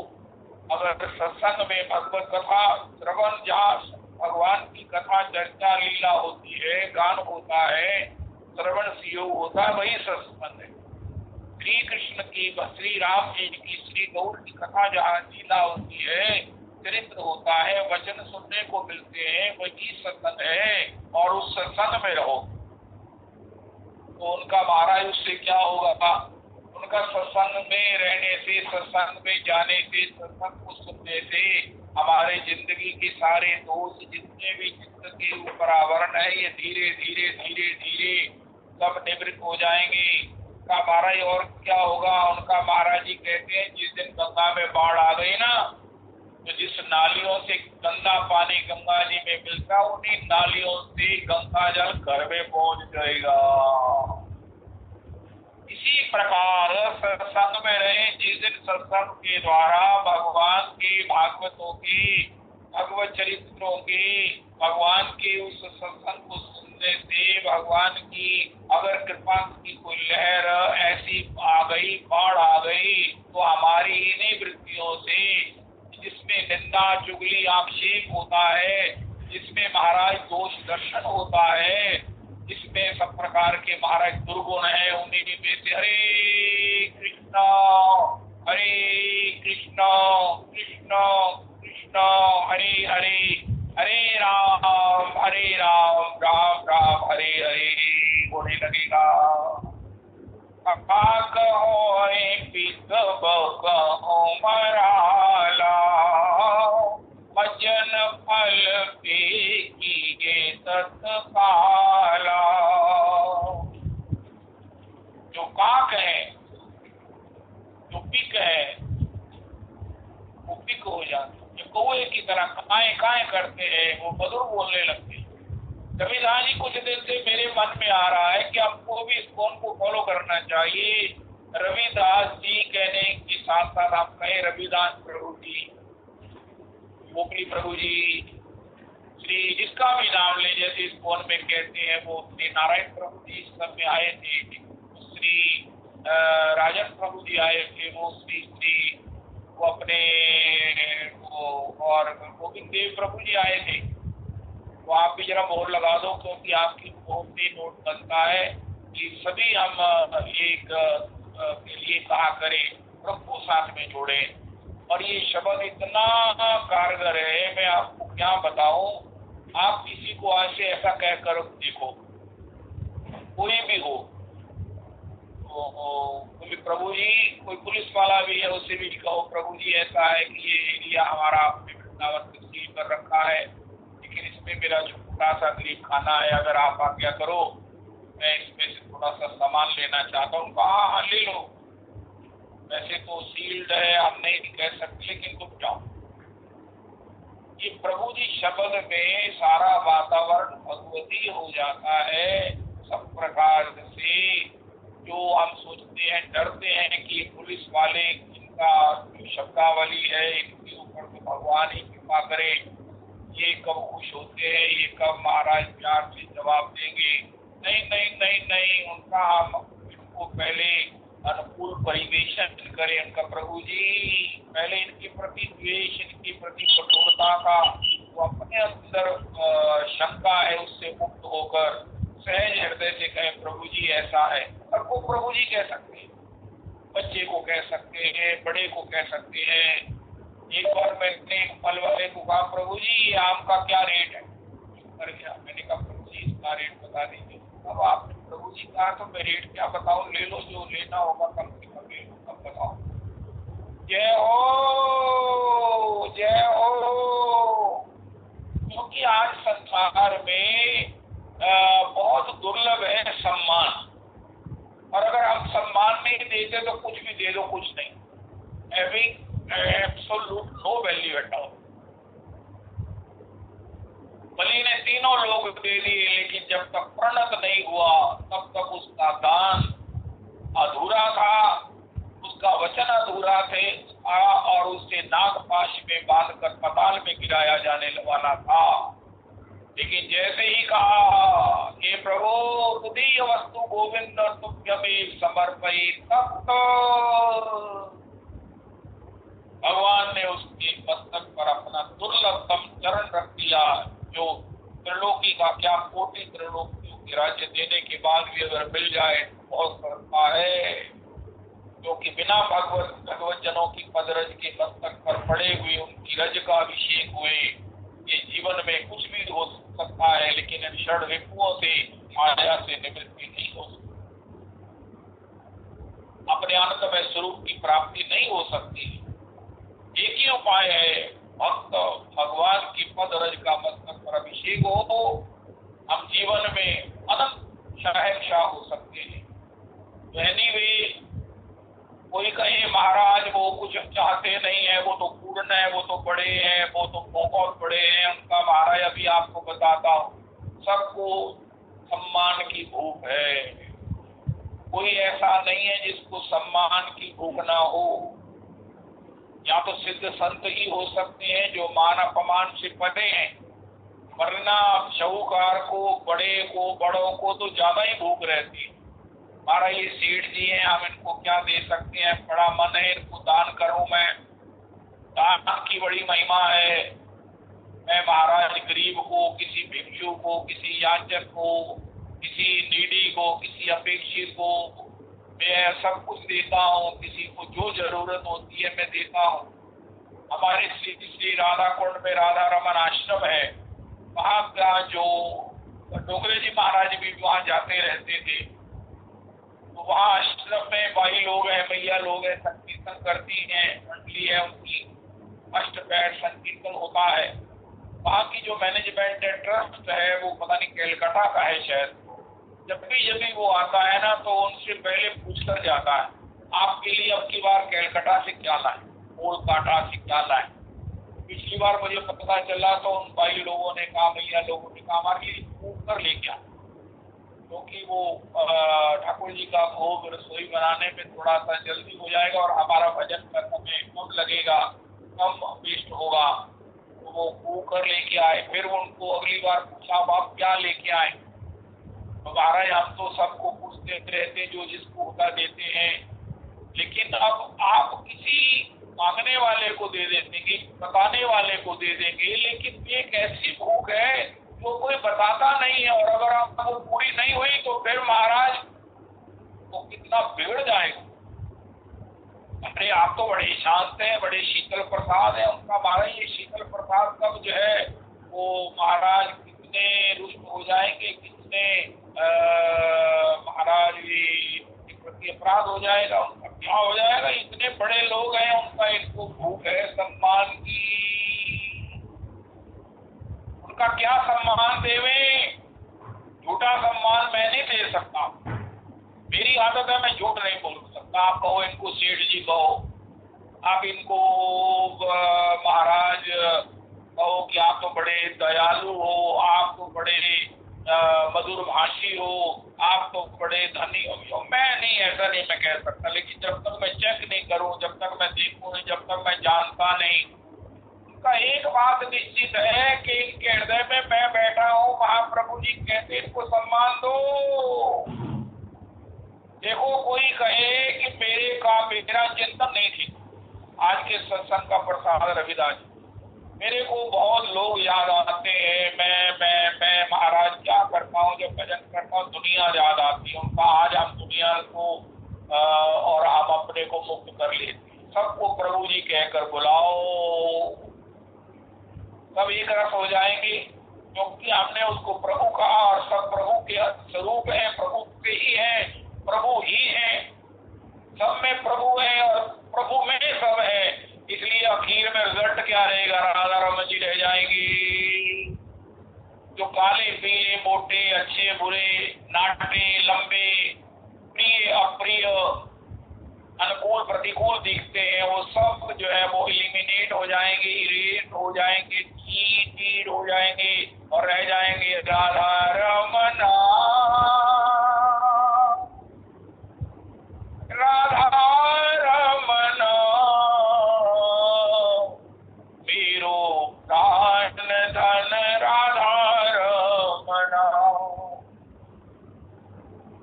अगर सत्संग में भगवत कथा श्रवण, जहाँ भगवान की कथा चर्चा लीला होती है, गान होता है, श्रवण योग होता है, वही सत्संग है। श्री कृष्ण की, श्री राम जी की, श्री गौर की कथा जहाँ लीला होती है, चरित्र होता है, वचन सुनने को मिलते हैं, वही सत्संग है। और उस सत्संग में रहो तो उनका महाराज उससे क्या होगा? उनका सत्संग में रहने से, सत्संग में जाने से, सत्संग को सुनने से हमारे जिंदगी के सारे दोष, जितने भी चित्त के ऊपर आवरण है, ये धीरे धीरे धीरे धीरे सब निवृत्त हो जाएंगे। का महाराज और क्या होगा? उनका महाराज जी कहते हैं जिस दिन गंगा में बाढ़ आ गई ना, तो जिस नालियों से गंदा पानी गंगा जी में मिलता, उन्हीं नालियों से गंगा जल घर में पहुंच जाएगा। इसी प्रकार सत्संग में रहे। जिस दिन सत्संग के द्वारा भगवान के, भागवतों की, भगवत चरित्रों की, भगवान के उस सत्संग को सुनने से भगवान की अगर कृपा की कोई लहर ऐसी आ गई, बाढ़ आ गई, तो हमारी इन्हीं वृत्तियों से, जिसमें निंदा, चुगली, आक्षेप होता है, जिसमें महाराज दोष दर्शन होता है, जिसमें सब प्रकार के महाराज दुर्गुण है, उन्हीं में से हरे कृष्ण कृष्ण कृष्ण हरे हरे, हरे राम राम राम हरे हरे होने लगेगा। मराला भजन फल पे तत्काला। जो काक है, जो पिक है, वो पिक हो जाते, जो कौए की तरह काए काए करते हैं, वो मधुर बोलने लगते हैं। रविदास जी कुछ दिन से मेरे मन में आ रहा है कि आपको भी इस कौन को फॉलो करना चाहिए। रविदास जी कहने के साथ साथ आप कहें रविदास प्रभु जी, गोपी प्रभु जी, श्री जिसका भी नाम ले, जैसे इस कौन में कहते हैं वो श्री नारायण प्रभु जी सब में आए थे, श्री राजन प्रभु जी आए थे, वो श्री वो अपने वो, और गोविंद देव प्रभु जी आए थे। तो आप भी जरा मोहर लगा दो, क्योंकि आपकी मोहर से नोट बनता है कि सभी हम एक के लिए कहा करें, प्रभु साथ में जोड़े। और ये शब्द इतना कारगर है, मैं आपको क्या बताऊं। आप किसी को आज से ऐसा कहकर देखो, कोई भी हो, तो प्रभु जी, कोई पुलिस वाला भी है, उससे भी कहो प्रभु जी ऐसा है कि ये एरिया हमारा आपने वृंदावन में सील कर रखा है, लेकिन इसमें मेरा छोटा सा गरीब खाना है, अगर आप आज्ञा करो मैं इसमें से थोड़ा सा सामान लेना चाहता हूँ। हाँ ले लो, वैसे तो सील्ड है, हम नहीं कह सकते, लेकिन तुम जाओ। ये प्रभु जी शब्द में सारा वातावरण भगवती हो जाता है। सब प्रकार से जो हम सोचते हैं, डरते हैं कि पुलिस वाले, इनका जो शब्दावली है, इनके ऊपर तो भगवान ही कृपा करे, ये कब खुश होते हैं, ये कब महाराज प्यार से जवाब देंगे। नहीं नहीं नहीं नहीं, उनका हम इनको पहले अनुकूल परिवेशन करें उनका। प्रभु जी पहले इनके प्रति द्वेष, इनके प्रति कठोरता का वो अपने अंदर शंका है, उससे मुक्त होकर सहज हृदय से कहें प्रभु जी ऐसा है। सबको प्रभु जी कह सकते हैं, बच्चे को कह सकते हैं, बड़े को कह सकते हैं। एक बार मैंने एक फल वाले को कहा प्रभु जी ये आम का क्या रेट है, कर गया। मैंने कहा प्रभु जी इसका रेट बता दीजिए। अब आपने प्रभु जी कहा तो मैं रेट क्या बताऊं, ले लो जो लेना होगा, कम से कम ले लो, कब बताओ। जय हो जय हो। क्योंकि आज संसार में बहुत दुर्लभ है सम्मान, और अगर हम सम्मान नहीं देते तो कुछ भी दे दो कुछ नहीं, having absolute no value at all. Bali ने तीनों लोग भोग दे दिए, लेकिन जब तक प्रणत नहीं हुआ तब तक उसका दान अधूरा था, उसका वचन अधूरा थे और उसे नागपाश में बांधकर पाताल में गिराया जाने वाला था। लेकिन जैसे ही कहा हे प्रभु तुदीय वस्तु गोविंद तुभ्यमेव समर्पयित, तब तो भगवान ने उसके मस्तक पर अपना दुर्लभतम चरण रख दिया, जो त्रिलोकी का क्या कोटि त्रिलोकियों के राज्य देने के बाद भी अगर मिल जाए तो बहुत सस्ता है, क्योंकि बिना भगवत जनों की पदरज के मस्तक पर पड़े हुए उनकी रज का अभिषेक हुए। ये जीवन में कुछ भी हो सकता है, लेकिन इन षड रिपुओं से माया से निवृत्ति नहीं हो सकती, अपने आनंदमय स्वरूप की प्राप्ति नहीं हो सकती। एक ही उपाय है, भक्त भगवान की पद रज का मस्तक पर अभिषेक हो, हम जीवन में अनंत शहंशाह हो सकते हैं। तो एनीवे, कोई कहे महाराज वो कुछ चाहते नहीं है, वो तो पूर्ण है, वो तो बड़े हैं, वो तो बहुत बड़े हैं, उनका महाराज अभी आपको बताता हूँ, सबको सम्मान की भूख है। कोई ऐसा नहीं है जिसको सम्मान की भूख ना हो। या तो सिद्ध संत ही हो सकते हैं जो मान अपमान से पते हैं, वरना शाहूकार को, बड़े को, बड़ों को तो ज्यादा ही भूख रहती है। हमारा ये सेठ जी हैं, हम इनको क्या दे सकते हैं, बड़ा मन है इनको दान करूं मैं, दान की बड़ी महिमा है। मैं महाराज गरीब को, किसी भिक्षु को, किसी याचक को, किसी नीडी को, किसी अपेक्षित को मैं सब कुछ देता हूँ, किसी को जो जरूरत होती है मैं देता हूँ। हमारे श्री राधा कुंड में राधा रमन आश्रम है, वहाँ का जो डोगरे जी महाराज भी वहाँ जाते रहते थे, तो वहाँ आश्रम में भाई लोग हैं, भैया लोग हैं, संकीर्तन करती हैं, मंडली है उनकी, अष्टपैठ संकीर्तन होता है। वहाँ की जो मैनेजमेंट है, ट्रस्ट है, वो पता नहीं कैलकाटा का है शायद। जब भी वो आता है ना, तो उनसे पहले पूछ कर जाता है आपके लिए अब की बार कैलकाटा से क्या लाए, कोलकाता से क्या लाए। पिछली बार मुझे पता चला तो उन भाई लोगों ने कहा, भैया लोगों ने कहा हमारे लिए पूछ कर लेके आए, क्योंकि वो ठाकुर जी का भोग रसोई बनाने में थोड़ा सा जल्दी हो जाएगा और हमारा भजन का समय कम लगेगा, कम वेस्ट होगा। तो वो पूछ कर लेके आए। फिर उनको अगली बार पूछा आप क्या लेके आए, तो महाराज हम तो सबको पूछते रहते, जो जिसको होता देते हैं, लेकिन अब आप किसी मांगने वाले को दे देंगे, बताने वाले को दे देंगे, लेकिन एक ऐसी भूख है जो कोई बताता नहीं है, और अगर आपको वो पूरी नहीं हुई तो फिर महाराज वो कितना बिगड़ जाएगा। अरे आप तो बड़े शांत हैं, बड़े शीतल प्रसाद है उनका। महाराज ये शीतल प्रसाद कब जो है वो महाराज कितने रुष्ट हो जाएंगे, कितने महाराज के प्रति अपराध हो जाएगा, उनका क्या हो जाएगा। इतने बड़े लोग हैं, उनका इनको भूख है सम्मान की, उनका क्या सम्मान देवे। झूठा सम्मान मैं नहीं दे सकता, मेरी आदत है, मैं झूठ नहीं बोल सकता। आप कहो इनको सेठ जी कहो, आप इनको महाराज कहो कि आप तो बड़े दयालु हो, आप तो बड़े मधुर भाषी हो, आप तो बड़े धनी हो। मैं नहीं, ऐसा नहीं मैं कह सकता, लेकिन जब तक मैं चेक नहीं करूं, जब तक मैं देखूं, जब तक मैं जानता नहीं। उनका एक बात निश्चित है कि इनके हृदय में मैं बैठा हूँ, महाप्रभु जी कहते इनको सम्मान दो। देखो कोई कहे कि मेरा चिंतन नहीं थी, आज के सत्संग का प्रसाद रविदास जी, मेरे को बहुत लोग याद आते हैं, मैं महाराज क्या करता हूँ, जब भजन करता हूँ दुनिया याद आती है उनका। आज हम दुनिया को और हम अपने को मुक्त कर लेते हैं। सबको प्रभु जी कहकर बुलाओ, सब एक रस हो जाएंगे, क्योंकि हमने उसको प्रभु कहा और सब प्रभु के स्वरूप है, प्रभु के ही है, प्रभु ही है, सब में प्रभु है और प्रभु में सब है। इसलिए आखिर में रिजल्ट क्या रहेगा, राधा रमन जी रह जाएंगी। जो काले पीले मोटे अच्छे बुरे नाटे लंबे प्रिय अप्रिय अनुकूल प्रतिकूल दिखते हैं, वो सब जो है वो इलिमिनेट हो जाएंगे, इरेज हो जाएंगे, चीट हो जाएंगे और रह जाएंगे राधा रमना, राधा रमना, मेरो प्राण धन राधा रमना,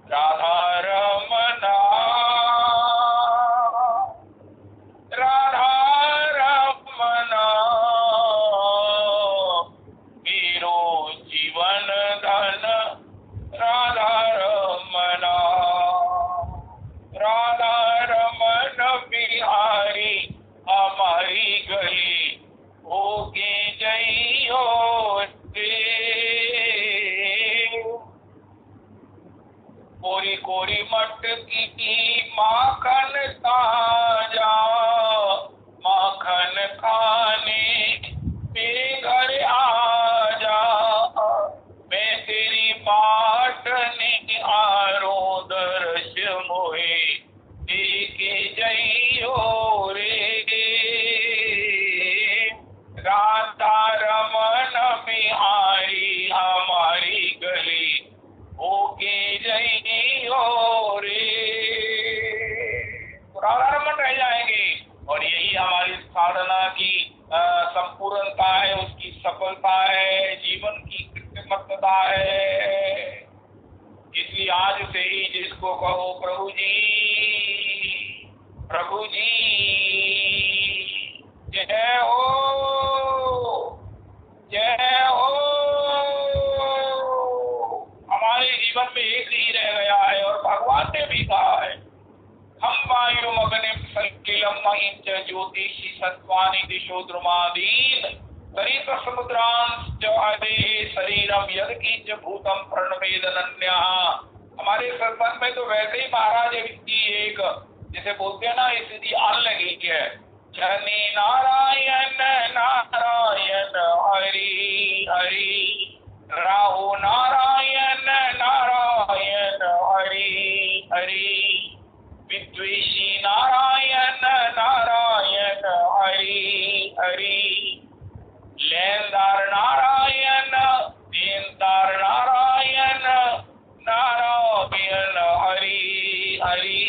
राधा रमना, राधा रमना, मेरो जीवन धन राधा रमना, राधा रमन बिहारी हमारी गली होके जइयो कोरी कोरी मटकी माखन ताजा, माखन खाने मेरे घर आजा, मैं तेरी बाट निहारो दर्श मोहे देखे जइयो रे, राधा रमन बिहारी हमारी गली होके जइयो रे। तो राधा रमन रह जाएंगे और यही हमारी साधना की संपूर्णता है, उसकी सफलता है, जीवन की कृतमत्ता है। इसलिए आज से ही जिसको कहो प्रभु जी, प्रभु जी जय हो, जय हो। हमारे जीवन में एक ही रह गया है और भगवान ने भी कहा है, हम वायुमग्निम संकिलम महिं च ज्योतिषि सत्वानि दिशो द्रुमादीन सरित समुद्रांश्च आदे शरीरम यद किंच भूतम प्रणवेदनन्यः। हमारे सत्संग में तो वैसे ही महाराज की एक जैसे बोलते हैं ना, स्थिति आने लगी है, शनि नारायण नारायण हरि हरि, राहु नारायण नारायण हरि हरि, विद्वेषी नारायण नारायण हरि हरि, लेनदार नारायण, देनदार नारायण नारायण हरि हरि,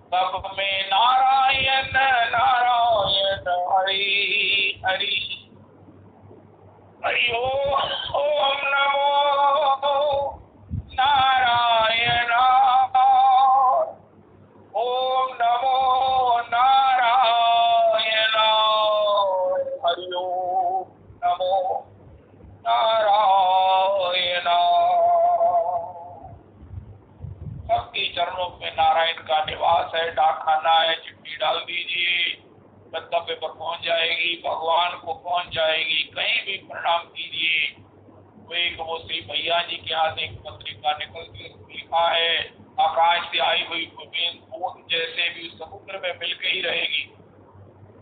सब में नारायण नारायण हरि हरि। हरि ओम नमो नारायण, ओम नमो नारायण, हरि ओम नमो नारायण। सबके चरणों में नारायण का निवास है, डाकखाना है, चिट्ठी डाल दीजिए, गंतव्य पर पहुंच जाएगी, भगवान को पहुंच जाएगी। कहीं भी प्रणाम कीजिए। वो श्री भैया जी के हाथ एक पत्रिका निकल के लिखा है, आकाश से आई हुई बूंद जैसे भी समुद्र में मिलकर ही रहेगी,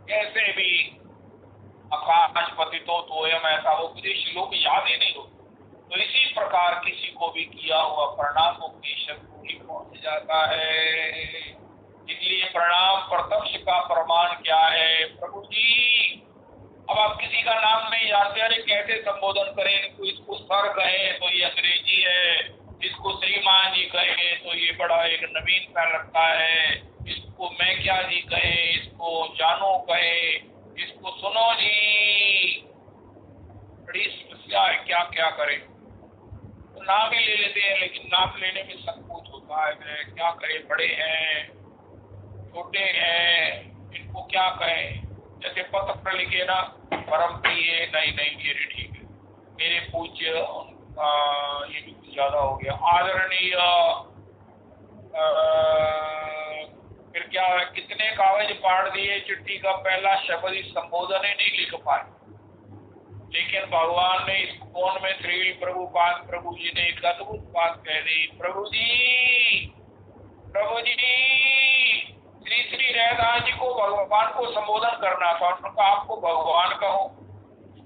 कैसे भी आकाश पतितो तोयम, ऐसा वो कुछ लोग याद ही नहीं हो। तो इसी प्रकार किसी को भी किया हुआ प्रणाम उपदेशक ही पहुंच जाता है। इसलिए प्रणाम प्रत्यक्ष का प्रमाण क्या है? प्रभु जी, अब आप किसी का नाम नहीं जानते, अरे कैसे संबोधन करें? तो इसको सर कहे तो ये अंग्रेजी है, इसको श्रीमान जी कहे तो ये बड़ा एक नवीन सा लगता है, इसको मैं क्या जी कहे, इसको जानो कहे, इसको सुनो जी, बड़ी समस्या है, क्या क्या करें? तो नाम ही ले लेते हैं, लेकिन नाम लेने में संकोच होता है, क्या करें, बड़े हैं छोटे हैं, इनको क्या कहें? जैसे पत्र लिखे ना, परम प्रिय, नहीं नहीं ये भी ठीक है, मेरे पूज्य, ये भी कुछ ज्यादा हो गया, आदरणीय, फिर क्या है, कितने कागज पाड़ दिए, चिट्ठी का पहला शब्द ही संबोधन ही नहीं लिख पाए। लेकिन भगवान ने इस फोन में श्री प्रभु जी ने एक अद्भुत बात कह दी, प्रभु जी श्री रहदास जी को भगवान को संबोधन करना था, उनका आपको भगवान कहूं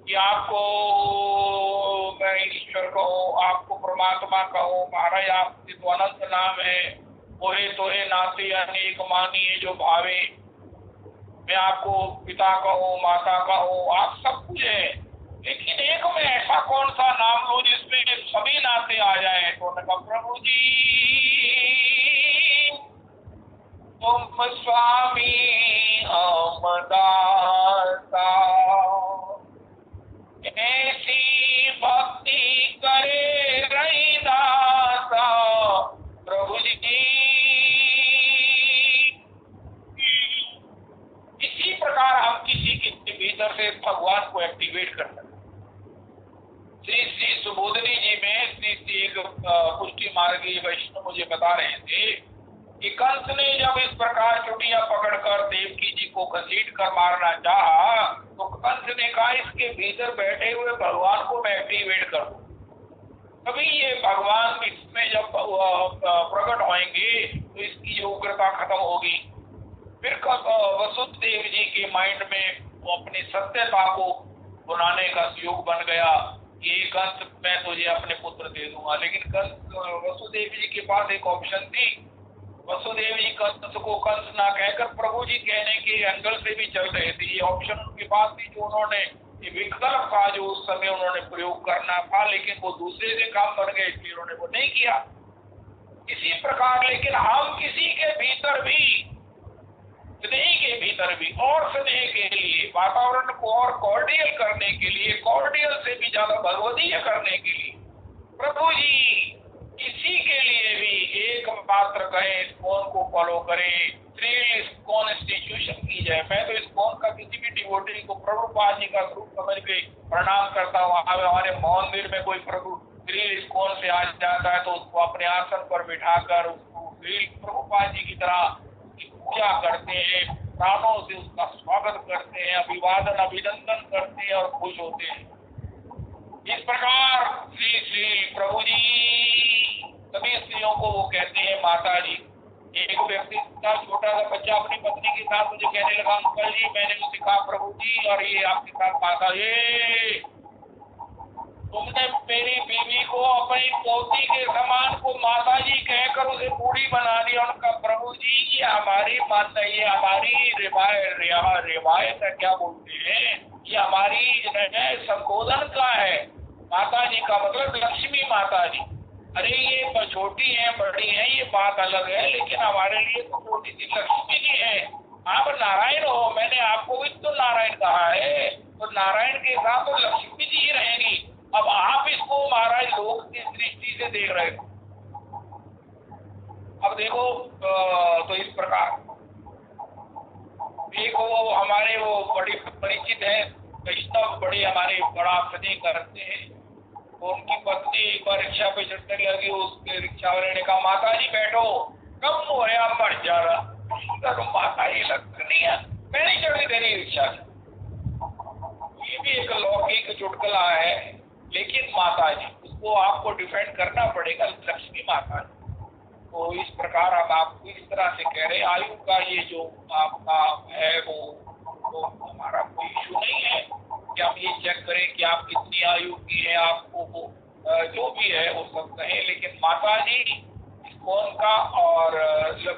कि आपको मैं ईश्वर कहूं, आपको परमात्मा कहूं? महाराज आपके तो अनंत नाम है, तोहे तोहे नाते अनेक मानिए जो भावे, मैं आपको पिता कहूं, माता कहूं, आप सब कुछ है, लेकिन एक में ऐसा कौन सा नाम लूं भगवान को एक्टिवेट कर सकते। श्री श्री सुबोधनी जी में श्री श्री एक पुष्टि मार्गी वैष्णव मुझे बता रहे थे कि कंस ने जब इस प्रकार चुटिया पकड़कर देवकी जी को घसीट कर मारना चाहा तो कंस ने कहा इसके भीतर बैठे हुए भगवान को मैं एक्टिवेट कर दूं, तभी ये भगवान इसमें जब प्रकट होंगे तो इसकी जो उग्रता खत्म होगी। फिर वसुदेव जी के माइंड में वो अपनी सत्यता को बुलाने का योग बन गया कि कंस मैं तुझे अपने पुत्र दे दूंगा। लेकिन वसुदेव जी के पास एक ऑप्शन थी। वसुदेव जी कंस को कंस ना कहकर प्रभु जी कहने के एंगल से भी चल रहे थे। ये ऑप्शन उनके पास थी जो उन्होंने विकल्प का जो उस समय उन्होंने प्रयोग करना था, लेकिन वो दूसरे से काम बन गए इसलिए उन्होंने वो नहीं किया। इसी प्रकार लेकिन हम किसी के भीतर भी, स्नेह के भीतर भी और स्नेह के लिए वातावरण को और कॉर्डियल करने के लिए, कॉर्डियल से भी ज्यादा भगवदीय करने के लिए प्रभु जी किसी के लिए भी एक मात्र कहें इस्कॉन को फॉलो करें, श्री इस्कॉन इंस्टीट्यूशन की जाए। मैं तो इस्कॉन का किसी भी डिवोटी को प्रभुपाद जी का स्वरूप समझ के प्रणाम करता हूँ। हमारे मंदिर में कोई प्रभु श्री इस्कॉन से आ जाता है तो उसको अपने आसन पर बिठाकर उसको श्री प्रभुपाद जी की तरह पूजा करते हैं, प्राणों से उसका स्वागत करते हैं, अभिवादन अभिनंदन करते हैं और खुश होते हैं। इस प्रकार श्री श्री प्रभु जी सभी स्त्रियों को वो कहते हैं माता जी। एक व्यक्ति था, छोटा सा बच्चा अपनी पत्नी के साथ मुझे कहने लगा अंकल जी मैंने उसे कहा प्रभु जी और ये आपके साथ माता, ये तुमने मेरी बीवी को अपनी पोती के समान को माता जी कहकर उसे बूढ़ी बना दिया। उनका प्रभु जी ये हमारी माता, ये हमारी रिवायत है, क्या बोलते हैं, ये हमारी संबोधन का है। माता जी का मतलब लक्ष्मी माता जी। अरे ये छोटी है बड़ी है ये बात अलग है, लेकिन हमारे लिए तो छोटी सी लक्ष्मी जी है। आप नारायण हो, मैंने आपको भी तो नारायण कहा है, तो नारायण के साथ तो लक्ष्मी जी ही रहेगी। अब आप इसको महाराज लोक की दृष्टि से देख रहे हो। अब देखो तो इस प्रकार देखो हमारे वो बड़ी परिचित है वैष्णव, बड़े हमारे बड़ा स्नेह करते हैं। तो उनकी पत्नी एक बार रिक्शा पे चढ़ने लगी, उसके रिक्शा वाले ने कहा माता जी बैठो, कब होया मर जा रहा। तो माता जी लगनी है मैं नहीं चढ़ी तेरी रिक्शा से। ये भी एक लौकिक चुटकुला है, लेकिन माता जी उसको आपको डिफेंड करना पड़ेगा, लक्ष्मी माता जी। तो इस प्रकार अब आपको इस तरह से कह रहे आयु का ये जो आपका है वो हमारा कोई इशू नहीं है कि हम ये चेक करें कि आप कितनी आयु की है, आपको जो भी है वो सब कहें, लेकिन माता जी इस्कॉन का और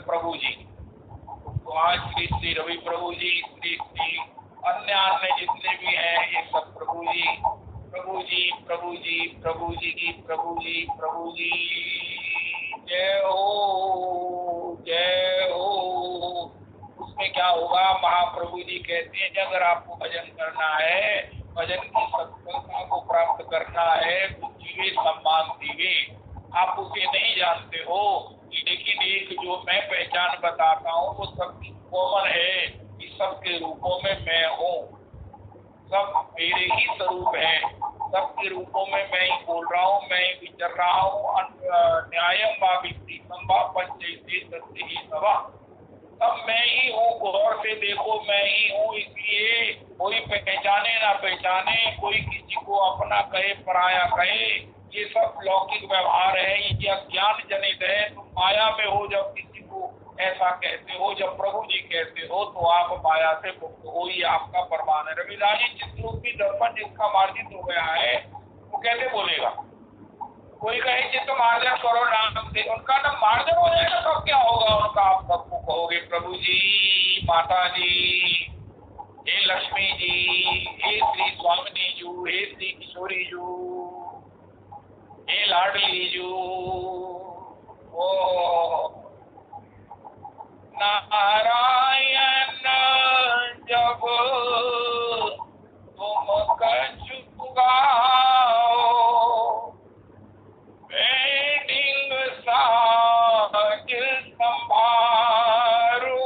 प्रभु जी। तो आज श्री श्री रवि प्रभु जी, श्री श्री अन्य जितने भी हैं ये सब प्रभु जी प्रभु जी प्रभु जी प्रभु जी प्रभु जी प्रभु जी। जय हो जय हो। उसमें क्या होगा, महाप्रभु जी कहते हैं कि अगर आपको भजन करना है, भजन की सफलता को प्राप्त करना है तो जीवे सम्मान दीवे। आप उसे नहीं जानते हो, लेकिन एक जो मैं पहचान बताता हूँ वो सबकी कॉमन है कि सबके रूपों में मैं हूँ, सब मेरे ही स्वरूप है, सबके रूपों में मैं ही बोल रहा हूँ, मैं ही विचर रहा हूँ। न्यायम भावित्री संभा पंचैते सत्य ही सभा, अब मैं ही हूँ, गौर से देखो मैं ही हूँ। इसलिए कोई पहचाने ना पहचाने, कोई किसी को अपना कहे पराया कहे, ये सब लौकिक व्यवहार है, ये ज्ञान जनित है। तुम माया में हो जब किसी को ऐसा कहते हो, जब प्रभु जी कहते हो तो आप माया से मुक्त हो, ये आपका प्रमाण है। रविदास जी चित्रूपी दर्पण जिसका मार्जित हो गया है वो कैसे बोलेगा। कोई कहे चित्त मार्जन करो नाम से, उनका नाम मार्जन हो जाएगा तब क्या होगा उनका, आप सबको कहोगे प्रभु जी माता जी, हे लक्ष्मी जी, हे श्री स्वामिनी जू, हे श्री किशोरी जू, हे लाडली जू। ओ नारायण जब तुम कछु गाओ, वेडिंग साज संभारो,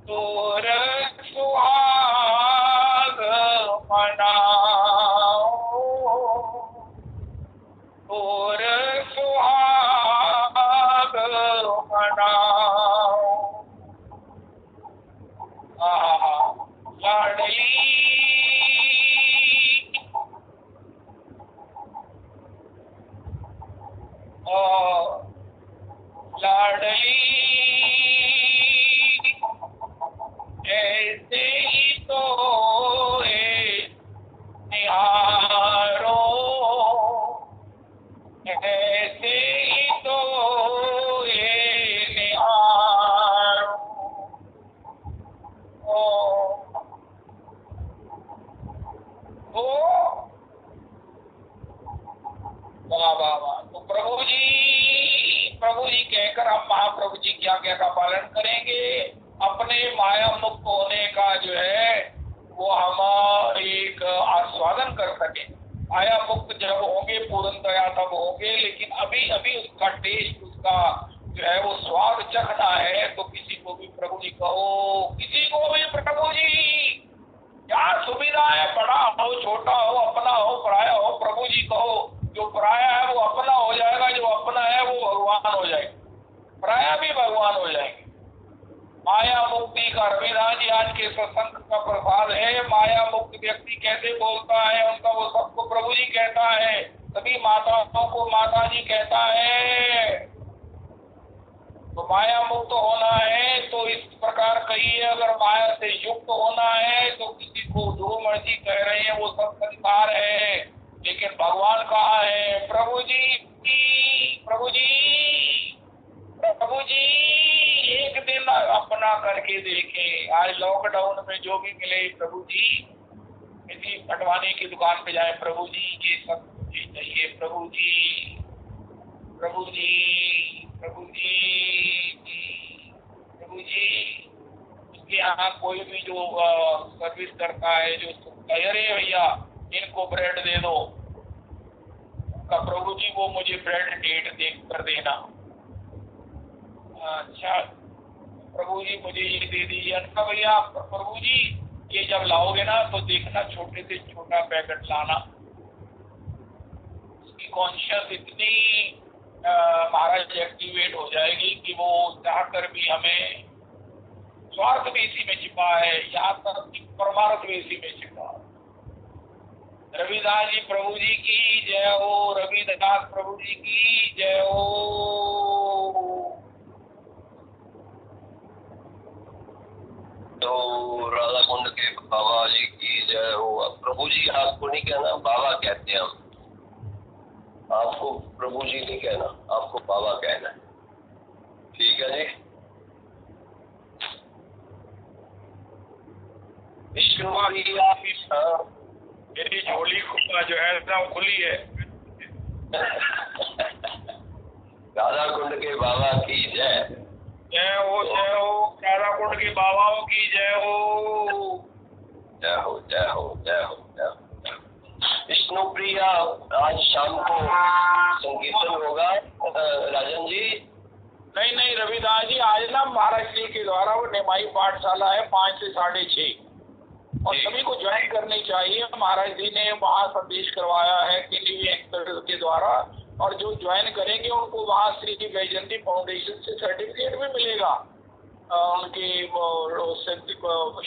तोर सुहाग मनाओ और सुहाग मनाओ। लाडली लाडली ऐसे ही तो निहारो, ऐसे ही तो निहारो। वाह वाह वाह। तो प्रभु जी कहकर हम महाप्रभु जी की आज्ञा का पालन करेंगे। अपने माया मुक्त होने का जो है वो हम एक आस्वादन कर सके। माया मुक्त जब होंगे पूर्णतया तब होंगे, लेकिन अभी अभी उसका टेस्ट, उसका जो है वो स्वाद चखना है। तो किसी को भी प्रभु जी कहो, किसी को भी प्रभु जी, क्या सुविधा है, बड़ा हो छोटा हो, अपना हो पराया हो, प्रभु जी कहो। जो पराया है वो अपना हो जाएगा, जो अपना है वो भगवान हो जाएगा, पराया भी भगवान हो जाएंगे। माया मुक्ति का रविदास जी आज के सत्संग का प्रसाद है। माया मुक्त व्यक्ति कैसे बोलता है, उनका वो सबको प्रभु जी कहता है, सभी माताओं को माता जी कहता है। तो माया मुक्त होना है तो इस प्रकार कहिए। अगर माया से युक्त होना है तो किसी को जो मर्जी कह रहे हैं वो सब संसार है, लेकिन भगवान कहाँ है? प्रभु जी, प्रभु जी, प्रभु जी। एक दिन अपना करके देखें। आज लॉकडाउन में जो भी मिले प्रभु जी, किसी पटवानी की दुकान पे जाए, प्रभु जी ये सब मुझे चाहिए, प्रभु जी, प्रभु जी, प्रभु जी, प्रभु जी। उसके यहाँ कोई भी जो सर्विस करता है, जो अरे भैया इनको ब्रेड दे दो, का प्रभु जी वो मुझे ब्रेड डेट देख कर देना। अच्छा प्रभु जी मुझे ये दे दीजिए। अच्छा भैया प्रभु जी ये जब लाओगे ना तो देखना छोटे से छोटा पैकेट लाना। उसकी कॉन्शियस इतनी महाराज एक्टिवेट हो जाएगी कि वो चाहकर भी हमें, स्वार्थ भी इसी में छिपा है, यहाँ तक कि परमार्थ भी इसी में छिपा है। रविदास जी प्रभु जी की जय हो, रविदास प्रभु जी की जय हो। तो राधा कुंड के बाबा जी की जय हो। अब प्रभु जी आपको नहीं कहना, बाबा कहते हैं हम। आपको प्रभु जी नहीं कहना, आपको बाबा कहना है, ठीक है जी। मेरी झोली जो है ना खुली है। राधा कुंड के बाबा की जय। जय हो, जय हो। राधा कुंड के बाबाओं की जय हो, जय हो, जय हो, जय हो, जय हो। विष्णु प्रिया आज शाम को संकीर्तन होगा राजन जी? नहीं रविदास जी, आज ना महाराज जी के द्वारा वो निमाई पाठशाला है 5 से 6:30 और सभी को ज्वाइन करनी चाहिए। महाराज जी ने वहाँ संदेश करवाया है के द्वारा, और जो ज्वाइन करेंगे उनको वहाँ श्री वैजयंती फाउंडेशन से सर्टिफिकेट भी मिलेगा। उनके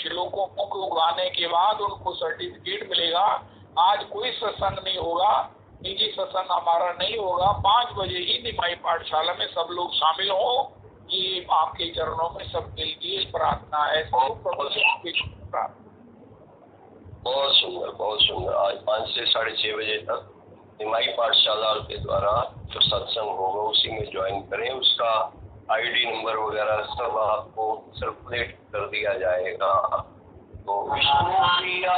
श्लोकों को गाने के बाद उनको सर्टिफिकेट मिलेगा। आज कोई सत्संग नहीं होगा, निजी सत्संग हमारा नहीं होगा। 5 बजे ही निमाई पाठशाला में सब लोग शामिल हो, ये आपके चरणों में सबके लिए प्रार्थना है। बहुत सुंदर, बहुत सुंदर। आज 5 से 6:30 बजे तक निमाई पाठशाला के द्वारा जो सत्संग होगा उसी में ज्वाइन करें। उसका आईडी नंबर वगैरह सब आपको सर्कुलेट कर दिया जाएगा। तो विष्णु प्रिया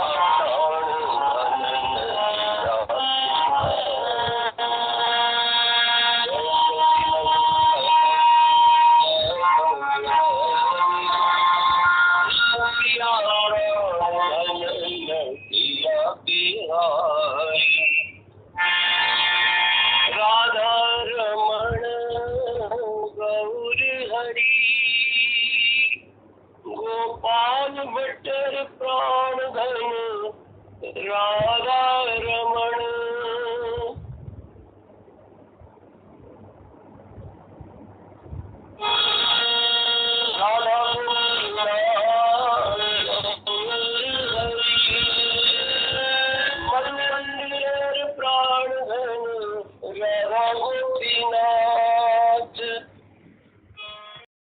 गोपाल भट्टर प्राण धन राधा रमण